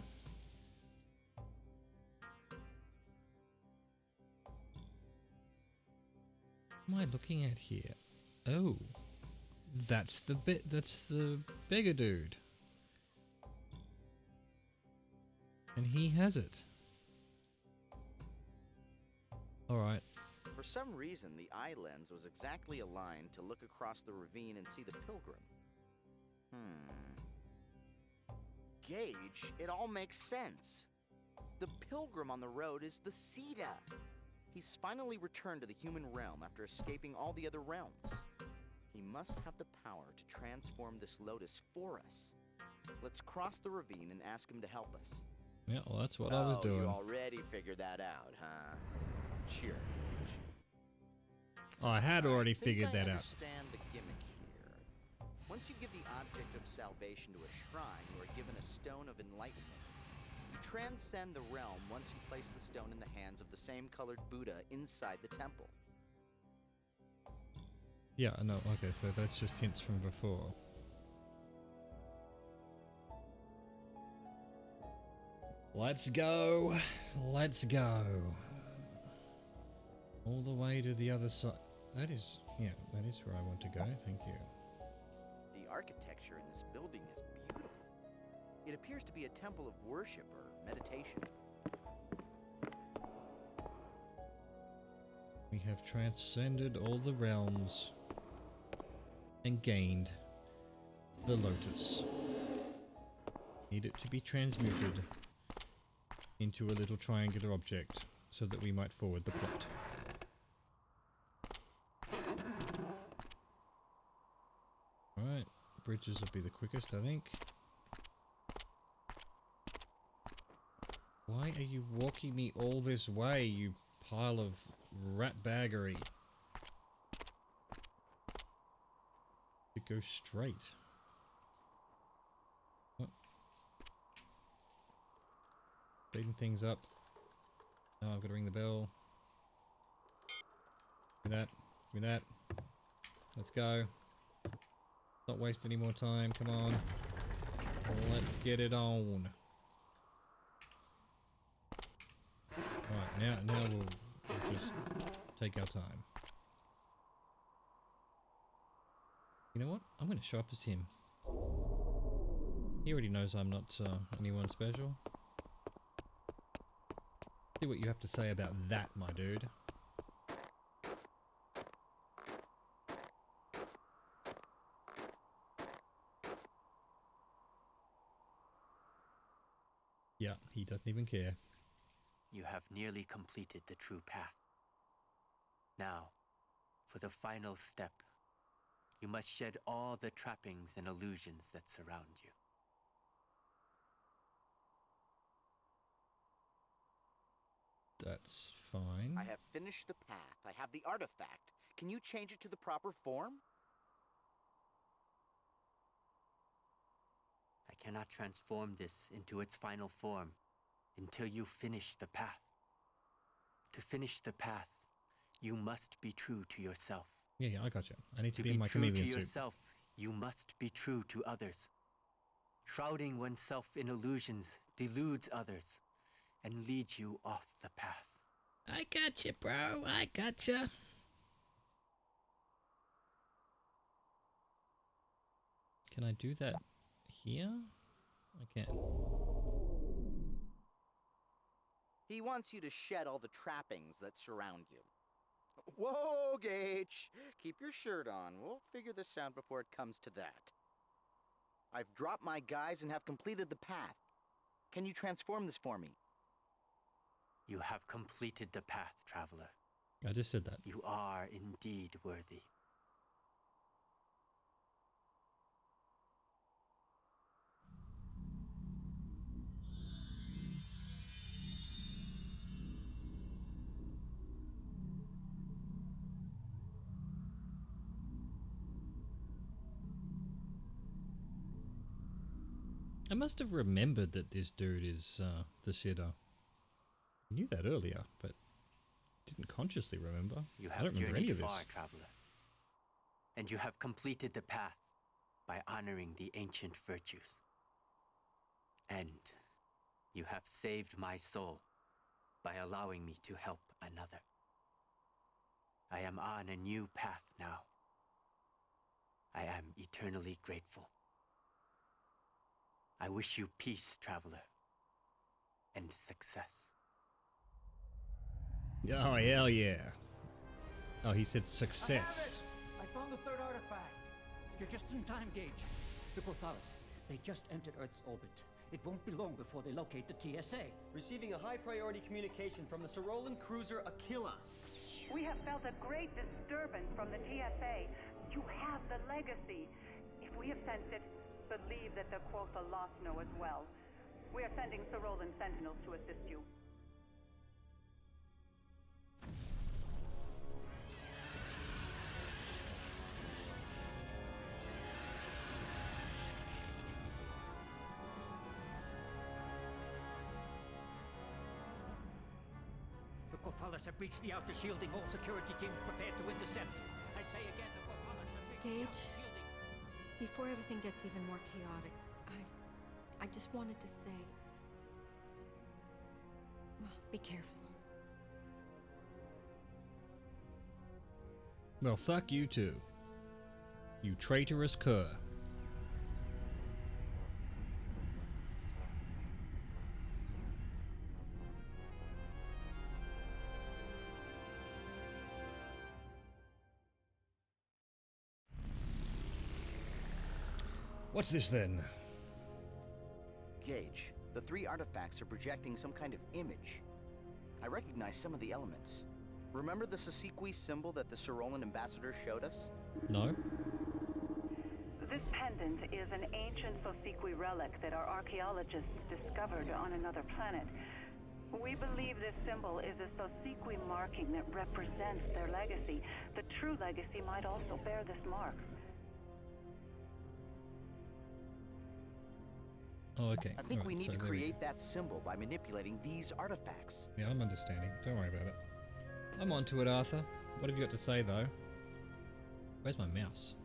What am I looking at here? Oh, that's the beggar dude. And he has it. Alright. For some reason, the eye lens was exactly aligned to look across the ravine and see the pilgrim. Gage, it all makes sense. The pilgrim on the road is the Siddha. He's finally returned to the human realm after escaping all the other realms. He must have the power to transform this lotus for us. Let's cross the ravine and ask him to help us. Yeah, well, that's what I was doing. You already figured that out, huh? Sure. Oh, I had already figured that out. I understand the gimmick here. Once you give the object of salvation to a shrine, you are given a stone of enlightenment. You transcend the realm once you place the stone in the hands of the same colored Buddha inside the temple. Yeah, no, okay, so that's just hints from before. Let's go. Let's go. All the way to the other side. That is, yeah, that is where I want to go. Thank you. The architecture in this building is beautiful. It appears to be a temple of worship or meditation. We have transcended all the realms and gained the Lotus. Need it to be transmuted into a little triangular object so that we might forward the plot. Alright, bridges will be the quickest, I think. Why are you walking me all this way, you pile of ratbaggery? You go straight. What? Speeding things up. Oh, I've got to ring the bell. Give me that. Give me that. Let's go. Not waste any more time. Come on. Let's get it on. Alright, now we'll just take our time. You know what? I'm going to show up as him. He already knows I'm not anyone special. See what you have to say about that, my dude. Yeah, he doesn't even care. You have nearly completed the true path. Now, for the final step, you must shed all the trappings and illusions that surround you. That's fine. I have finished the path. I have the artifact. Can you change it to the proper form? I cannot transform this into its final form until you finish the path. To finish the path, you must be true to yourself. Yeah, I got you. I need to be be in my true chameleon to suit. yourself, you must be true to others. Shrouding oneself in illusions deludes others and leads you off the path. I gotcha, bro. I gotcha. Can I do that here? I can. He wants you to shed all the trappings that surround you. Whoa, Gage! Keep your shirt on. We'll figure this out before it comes to that. I've dropped my guys and have completed the path. Can you transform this for me? You have completed the path, traveler. I just said that. You are indeed worthy. I must have remembered that this dude is the sitter. I knew that earlier, but didn't consciously remember. You I have don't remember any journeyed of this. far, traveler. And you have completed the path by honoring the ancient virtues. And you have saved my soul by allowing me to help another. I am on a new path now. I am eternally grateful. I wish you peace, traveler, and success. Oh, hell yeah. Oh, he said success. I found the third artifact. You're just in time, Gage. The Gothalas, they just entered Earth's orbit. It won't be long before they locate the TSA. Receiving a high-priority communication from the Sarolan cruiser Aquila. We have felt a great disturbance from the TSA. You have the legacy. If we have sensed it, believe that the Quotha Lost know as well. We are sending Sarolan sentinels to assist you. The Gothalas have breached the outer shielding. All security teams prepared to intercept. I say again, the Gothalas have breached the Gage, outer shielding. before everything gets even more chaotic, I just wanted to say, well, be careful. Well, fuck you too. You traitorous cur. What's this then? Gage, the three artifacts are projecting some kind of image. I recognize some of the elements. Remember the Sosiqui symbol that the Sirolan ambassador showed us? No. This pendant is an ancient Sosiqui relic that our archaeologists discovered on another planet. We believe this symbol is a Sosiqui marking that represents their legacy. The true legacy might also bear this mark. Oh, okay. I think Alright, we need so to there we create that symbol by manipulating these artifacts. Yeah, I'm understanding. Don't worry about it. I'm onto it, Arthur. What have you got to say, though? Where's my mouse?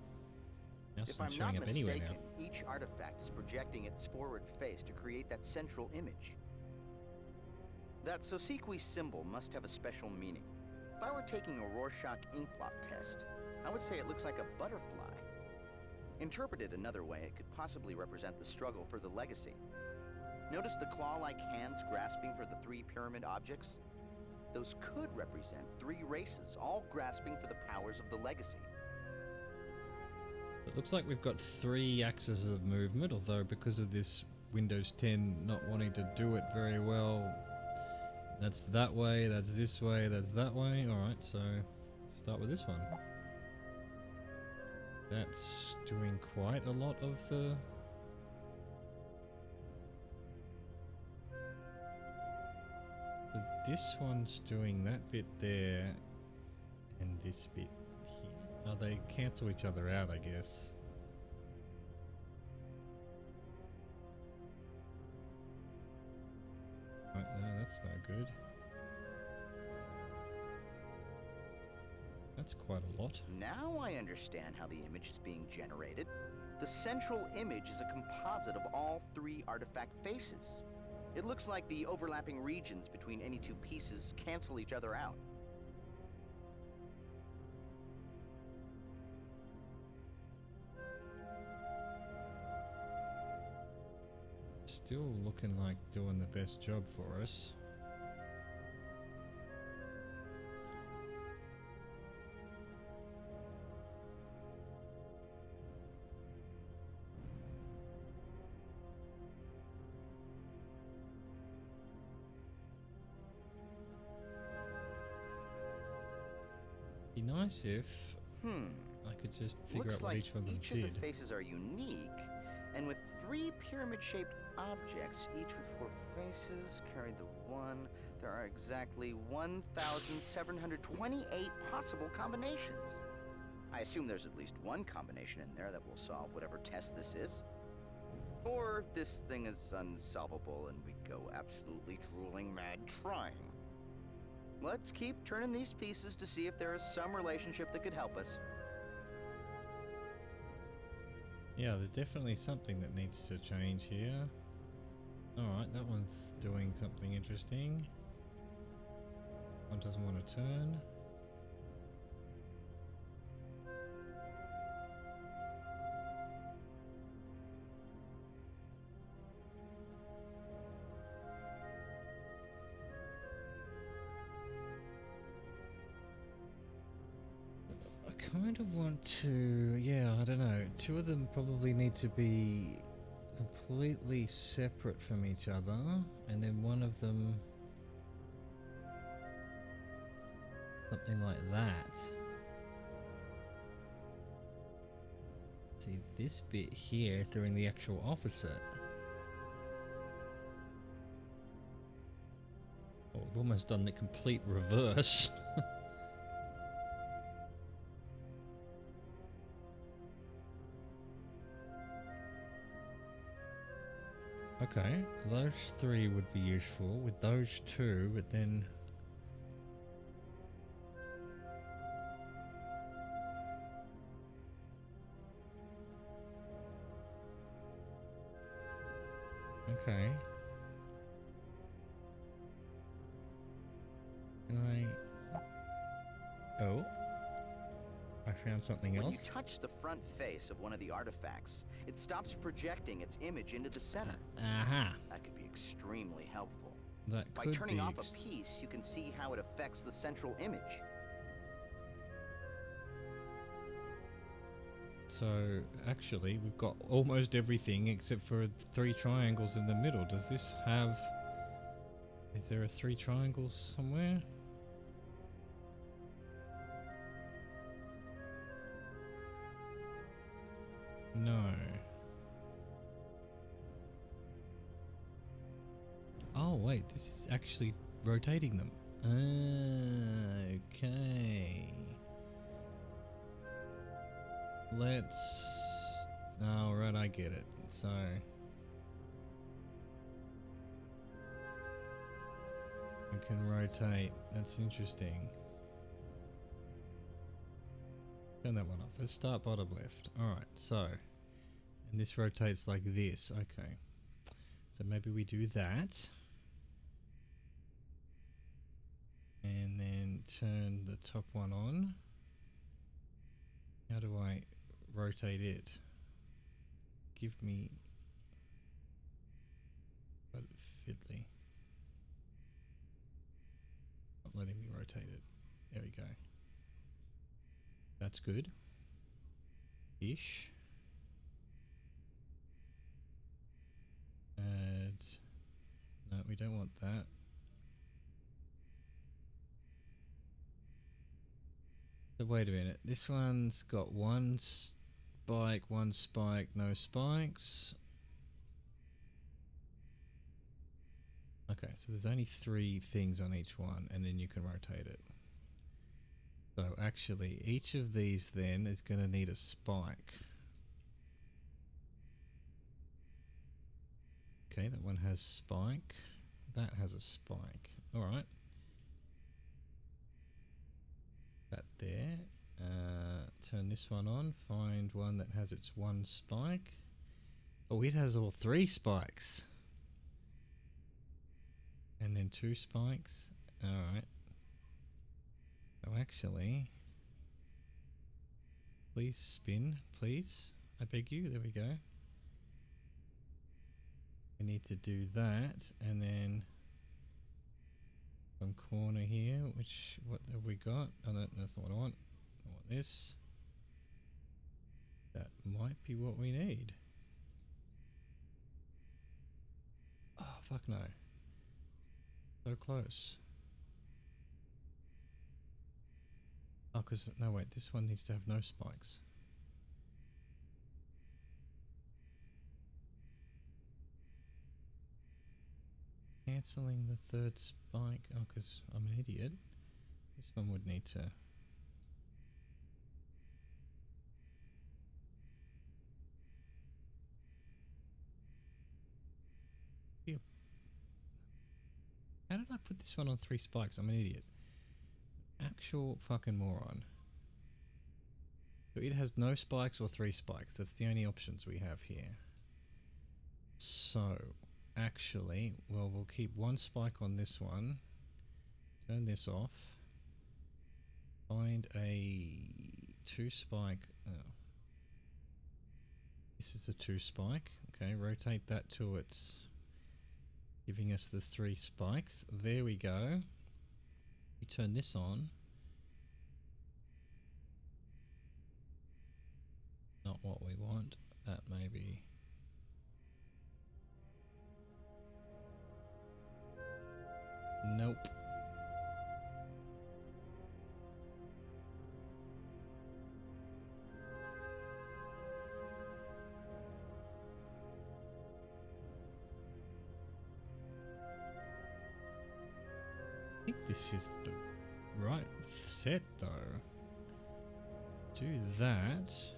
Mouse If isn't I'm showing not up anywhere mistaken, now. each artifact is projecting its forward face to create that central image. That Sosiqui symbol must have a special meaning. If I were taking a Rorschach inkblot test, I would say it looks like a butterfly. Interpreted another way, it could possibly represent the struggle for the legacy. Notice the claw-like hands grasping for the three pyramid objects? Those could represent three races, all grasping for the powers of the legacy. It looks like we've got 3 axes of movement, although because of this Windows 10 not wanting to do it very well, that's that way, that's this way, that's that way. Alright, so start with this one. That's doing quite a lot of the... So this one's doing that bit there, and this bit here. Oh, they cancel each other out, I guess. Right, no, that's no good. That's quite a lot. Now I understand how the image is being generated. The central image is a composite of all 3 artifact faces. It looks like the overlapping regions between any 2 pieces cancel each other out. Still looking like doing the best job for us. Be nice if I could just figure Looks out what like each one of them each of did. the faces are unique, and with 3 pyramid-shaped objects, each with 4 faces, carry the 1. There are exactly 1,728 possible combinations. I assume there's at least one combination in there that will solve whatever test this is. Or this thing is unsolvable and we go absolutely drooling mad trying. Let's keep turning these pieces to see if there is some relationship that could help us. Yeah, there's definitely something that needs to change here. Alright, that one's doing something interesting. One doesn't want to turn. I kind of want to, yeah, I don't know. 2 of them probably need to be completely separate from each other, and then one of them something like that. See, this bit here doing the actual opposite. Oh, we've almost done the complete reverse. Okay, those 3 would be useful with those 2, but then... Okay. Can I... Oh. I found something When else. you touch the front face of one of the artifacts, it stops projecting its image into the center. Aha. That could be extremely helpful. That By could turning be off a piece, you can see how it affects the central image. So actually we've got almost everything except for 3 triangles in the middle. Does this have... Is there a 3 triangles somewhere? No. Oh wait, this is actually rotating them. Okay. Let's... Oh, right, I get it. So... You can rotate. That's interesting. Turn that one off. Let's start bottom left. Alright, so... And this rotates like this. Okay. So maybe we do that. And then turn the top one on. How do I rotate it? Give me... But fiddly. Not letting me rotate it. There we go. That's good. Ish. And... No, we don't want that. So wait a minute, this one's got 1 spike, 1 spike, no spikes. Okay, so there's only 3 things on each one, and then you can rotate it. So actually, each of these then is going to need a spike. Okay, that one has spike. That has a spike. Alright. That there. Turn this one on. Find one that has its 1 spike. Oh, it has all 3 spikes. And then 2 spikes. Alright. So actually... Please spin, please. I beg you. There we go. We need to do that. And then... Some corner here, which, what have we got? Oh, no, that's not what I want. I want this. That might be what we need. Oh, fuck no. So close. Oh, because, no wait, this one needs to have no spikes. Cancelling the 3rd spike. Oh, because I'm an idiot. This one would need to... Yep. How did I put this one on 3 spikes? I'm an idiot. Actual fucking moron. So it has no spikes or 3 spikes. That's the only options we have here. So... Actually, well, we'll keep 1 spike on this one. Turn this off. Find a 2 spike. Oh. This is a 2 spike. Okay, rotate that to its... Giving us the 3 spikes. There we go. We turn this on. Not what we want. That may be... Nope. I think this is the right set though. Do that.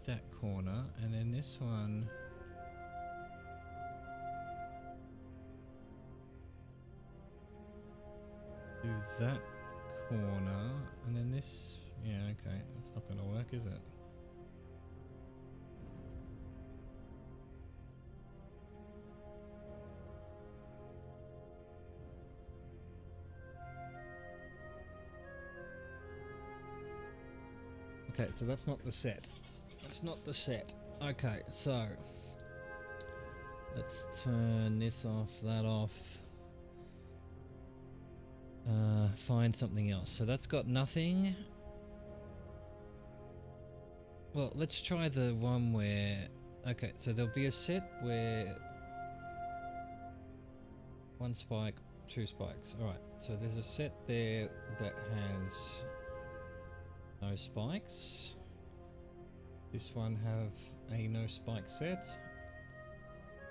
That corner, and then this one do that corner, and then this, yeah, okay, that's not gonna work, is it? Okay, so that's not the set. That's not the set. Okay, so Let's turn this off, that off. Find something else. So that's got nothing. Well, let's try the one where... Okay, so there'll be a set where... 1 spike, 2 spikes. Alright, so there's a set there that has no spikes. This one have a no spike set?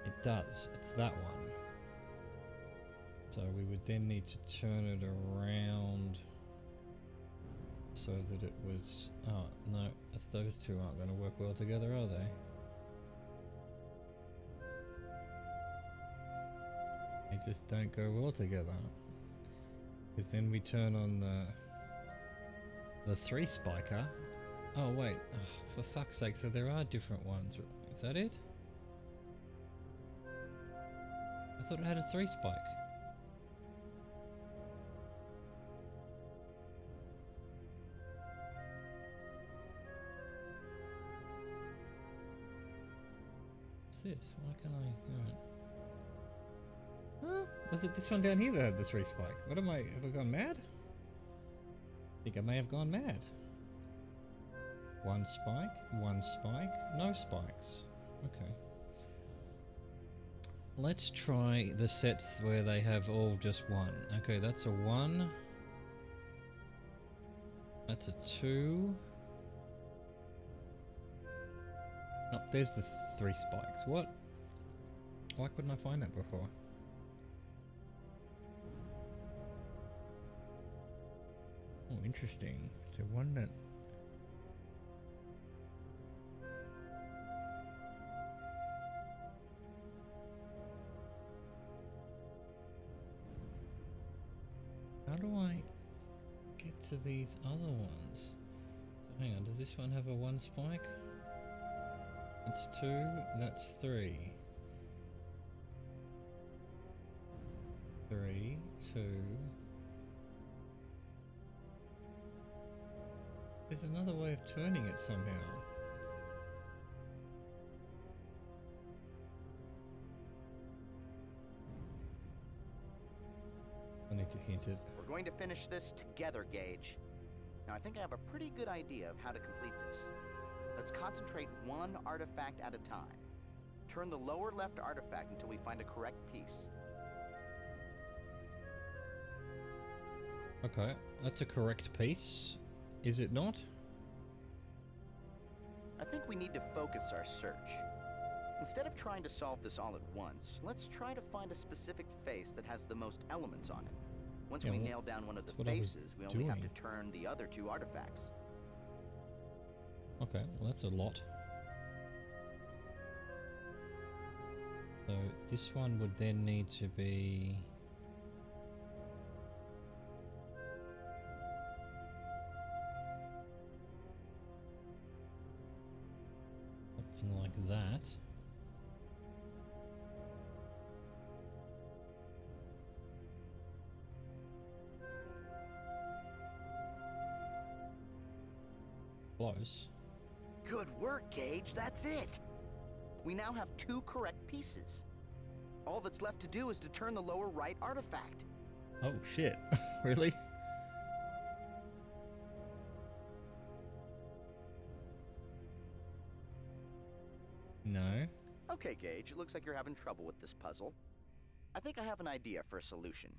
It does, it's that one. So we would then need to turn it around so that it was... Oh, no, those two aren't going to work well together, are they? They just don't go well together. Because then we turn on the 3 spiker. Oh wait, oh, for fuck's sake, so there are different ones. Is that it? I thought it had a 3 spike. What's this? Why can't I? Alright. Huh? Was it this one down here that had the 3 spike? What am I? Have I gone mad? I think I may have gone mad. 1 spike, 1 spike, no spikes. Okay. Let's try the sets where they have all just 1. Okay, that's a 1. That's a 2. Oh, there's the 3 spikes. What? Why couldn't I find that before? Oh, interesting. So one that... How do I get to these other ones? So hang on, does this one have a 1 spike? That's 2, that's 3. 3, 2... There's another way of turning it somehow. I need to hint it. We're going to finish this together, Gage. Now, I think I have a pretty good idea of how to complete this. Let's concentrate 1 artifact at a time. Turn the lower left artifact until we find a correct piece. Okay, that's a correct piece. Is it not? I think we need to focus our search. Instead of trying to solve this all at once, let's try to find a specific face that has the most elements on it. Once we nail down one of the faces, we only have to turn the other 2 artifacts. Okay, well that's a lot. So this one would then need to be... something like that. Close. Good work, Gage. That's it. We now have 2 correct pieces. All that's left to do is to turn the lower right artifact. Oh shit. Really? No. Okay, Gage, it looks like you're having trouble with this puzzle. I think I have an idea for a solution.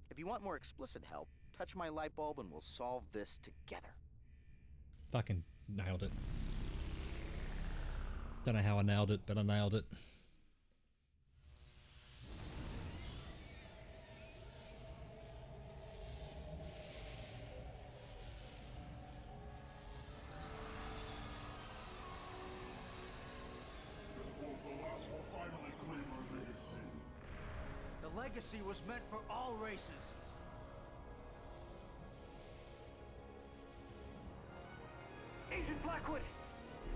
If you want more explicit help, touch my light bulb and we'll solve this together. Fucking nailed it. Don't know how I nailed it, but I nailed it. The legacy was meant for all races. Agent Blackwood,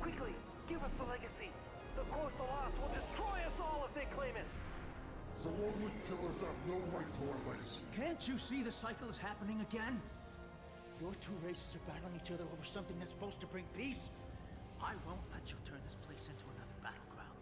quickly, give us the legacy. The Core Lost will destroy us all if they claim it. Zalorwyn killers have no right to our legacy. Can't you see the cycle is happening again? Your 2 races are battling each other over something that's supposed to bring peace. I won't let you turn this place into another battleground.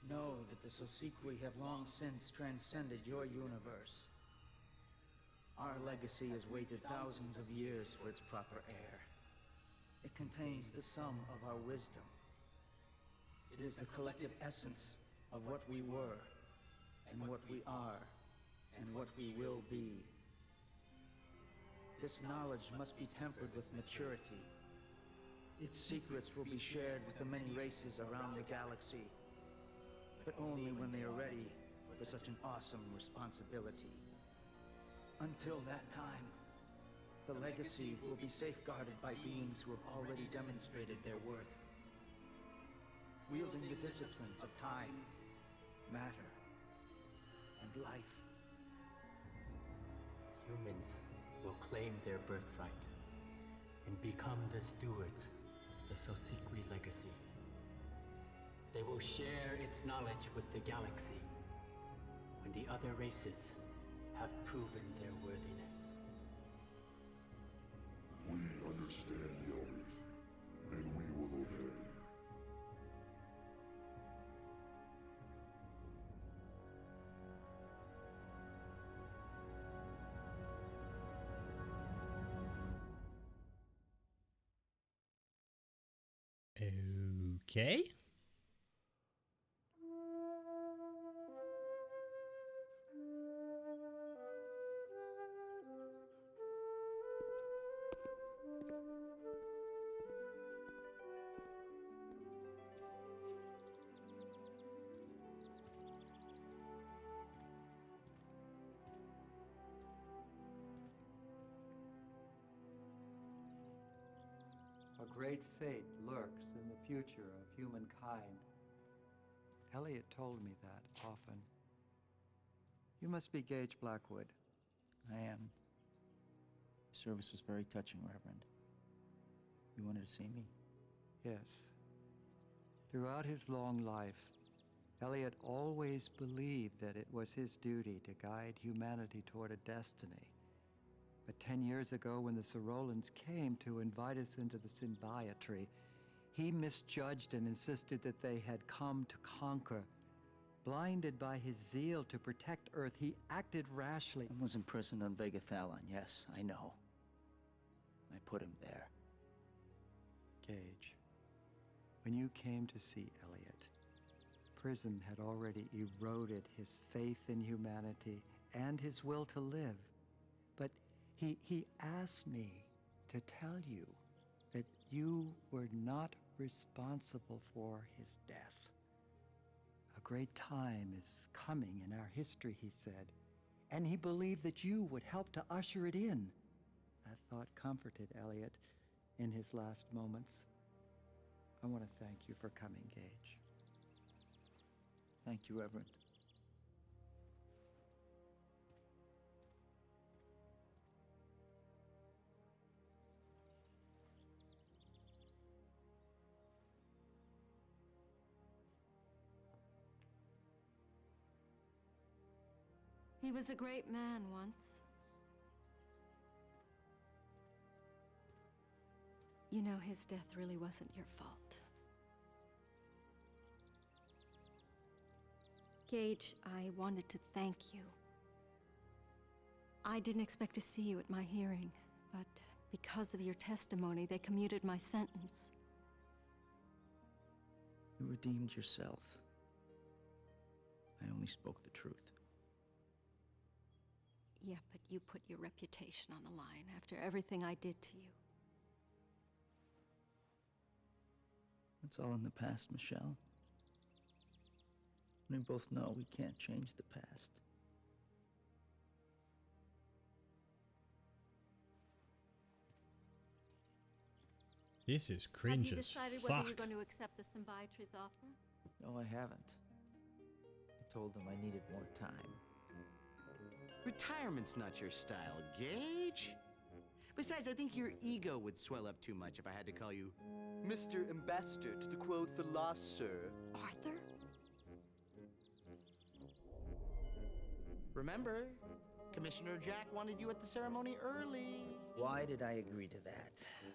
Know that the Sosequi have long since transcended your universe. Our legacy has waited thousands of years for its proper heir. It contains the sum of our wisdom. It is the collective essence of what we were, and what we are, and what we will be. This knowledge must be tempered with maturity. Its secrets will be shared with the many races around the galaxy, but only when they are ready for such an awesome responsibility. Until that time, the legacy will be safeguarded by beings who have already demonstrated their worth, wielding the disciplines of time, matter, and life. Humans will claim their birthright and become the stewards of the Sosequi legacy. They will share its knowledge with the galaxy when the other races have proven their worthiness. We understand the Elders, and we will obey. Okay. A great fate lurks in the future of humankind. Elliot told me that often. You must be Gage Blackwood. I am. Service was very touching, Reverend. You wanted to see me? Yes. Throughout his long life, Elliot always believed that it was his duty to guide humanity toward a destiny. But 10 years ago, when the Sorolans came to invite us into the Symbiotree, he misjudged and insisted that they had come to conquer. Blinded by his zeal to protect Earth, he acted rashly. I was imprisoned on Vega Thalon, yes, I know. I put him there. Gage, when you came to see Elliot, prison had already eroded his faith in humanity and his will to live. But he asked me to tell you that you were not responsible for his death. A great time is coming in our history, he said, and he believed that you would help to usher it in. That thought comforted Elliot in his last moments. I want to thank you for coming, Gage. Thank you, Reverend. He was a great man once. You know, his death really wasn't your fault. Gage, I wanted to thank you. I didn't expect to see you at my hearing, but because of your testimony, they commuted my sentence. You redeemed yourself. I only spoke the truth. Yeah, but you put your reputation on the line after everything I did to you. It's all in the past, Michelle. We both know we can't change the past. This is cringe Have you as decided fuck. whether you're going to accept the Symbiotree's offer? No, I haven't. I told them I needed more time. Retirement's not your style, Gage. Besides, I think your ego would swell up too much if I had to call you Mr. Ambassador to the Quoth the Lost, sir. Arthur? Remember, Commissioner Jack wanted you at the ceremony early. Why did I agree to that?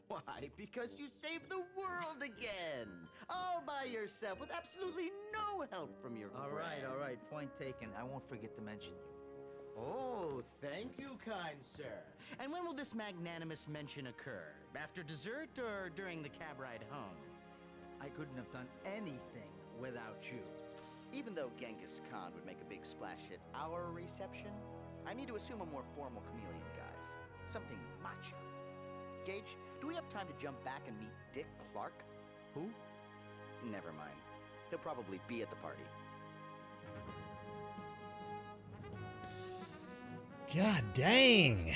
Why? Because you saved the world again! All by yourself, with absolutely no help from your All friends. right. Point taken. I won't forget to mention you. Oh, thank you, kind sir. And when will this magnanimous mention occur? After dessert or during the cab ride home? I couldn't have done anything without you. Even though Genghis Khan would make a big splash at our reception, I need to assume a more formal chameleon guise. Something macho. Gage, do we have time to jump back and meet Dick Clark? Who? Never mind. He'll probably be at the party. God dang!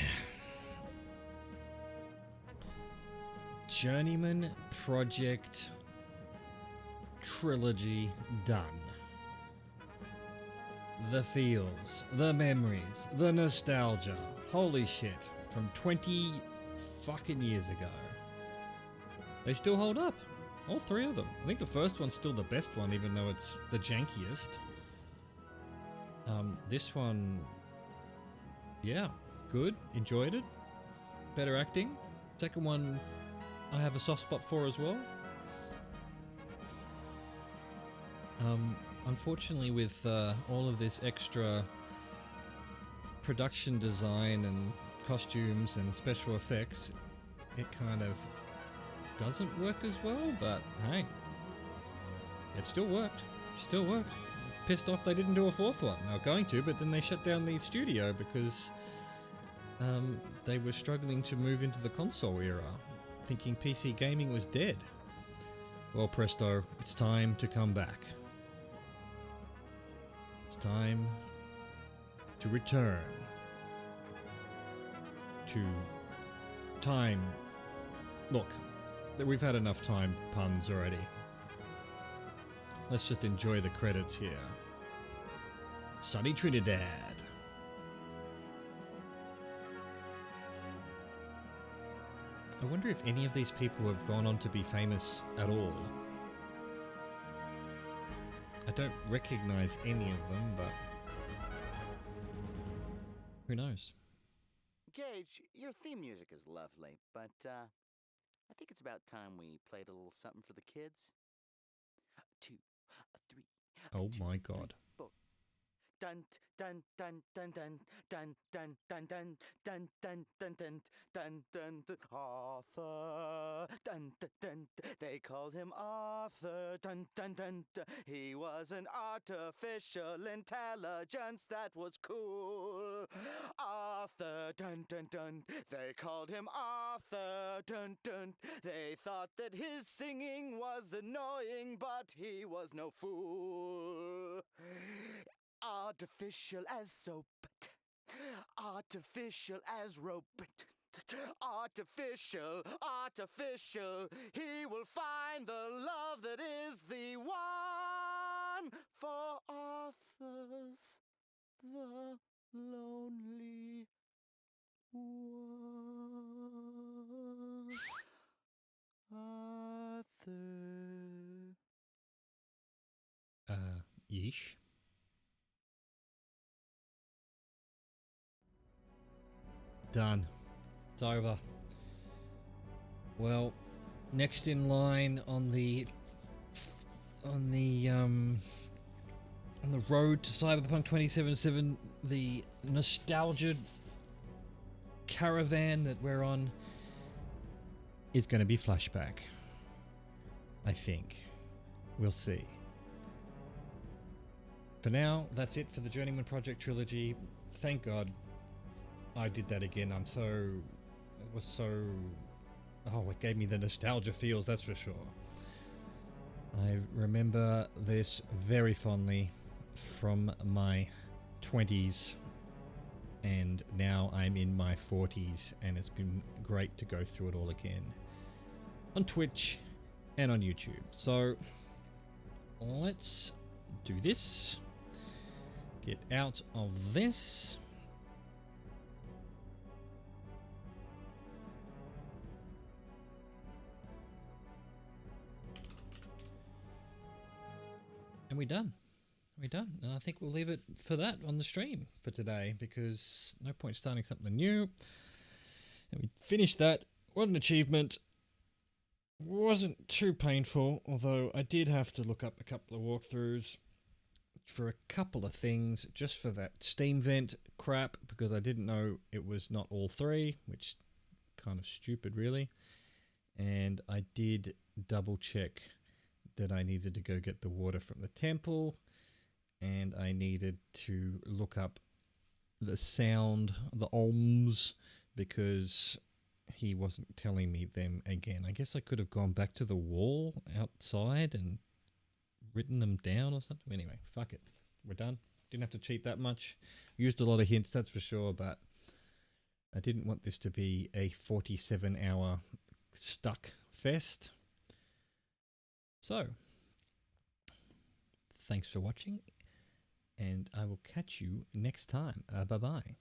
Journeyman Project Trilogy done. The feels, the memories, the nostalgia. Holy shit. From 20 fucking years ago. They still hold up. All three of them. I think the first one's still the best one, even though it's the jankiest. This one... yeah, good. Enjoyed it. Better acting. Second one, I have a soft spot for as well. Unfortunately, with all of this extra production design and costumes and special effects, it kind of doesn't work as well, but hey, it still worked. Still worked. Pissed off they didn't do a fourth one. They were going to, but then they shut down the studio because they were struggling to move into the console era, thinking PC gaming was dead. Well, presto, it's time to come back. It's time to return to time. Look, we've had enough time puns already. Let's just enjoy the credits here. Sunny Trinidad. I wonder if any of these people have gone on to be famous at all. I don't recognize any of them, but who knows? Gage, your theme music is lovely, but I think it's about time we played a little something for the kids. 2, 3. Oh my god. Dun dun dun dun dun dun dun dun dun dun dun dun dun dun dun dun. Arthur, dun dun dun. They called him Arthur, dun dun dun dun. He was an artificial intelligence that was cool. Arthur, dun dun dun. They called him Arthur, dun dun. They thought that his singing was annoying, but he was no fool. Artificial as soap, artificial as rope, artificial, artificial. He will find the love that is the one for Arthur's the lonely one. Arthur. Yeesh. Done. It's over. Well, next in line on the road to Cyberpunk 2077, the nostalgia caravan that we're on is going to be Flashback. I think. We'll see. For now, that's it for the Journeyman Project trilogy. Thank God I did that again. It gave me the nostalgia feels, that's for sure. I remember this very fondly from my 20s, and now I'm in my 40s, and it's been great to go through it all again on Twitch and on YouTube. So let's do this. Get out of this. And we're done. we're done. And I think we'll leave it for that on the stream for today, because no point starting something new. And we finished that. What an achievement. Wasn't too painful, although I did have to look up a couple of walkthroughs for a couple of things, just for that steam vent crap, because I didn't know it was not all three, which kind of stupid really. And I did double check that I needed to go get the water from the temple, and I needed to look up the sound, the ohms, because he wasn't telling me them again. I guess I could have gone back to the wall outside and written them down or something. Anyway, fuck it. We're done. Didn't have to cheat that much. Used a lot of hints, that's for sure, but I didn't want this to be a 47-hour stuck fest. So, thanks for watching, and I will catch you next time. Bye-bye.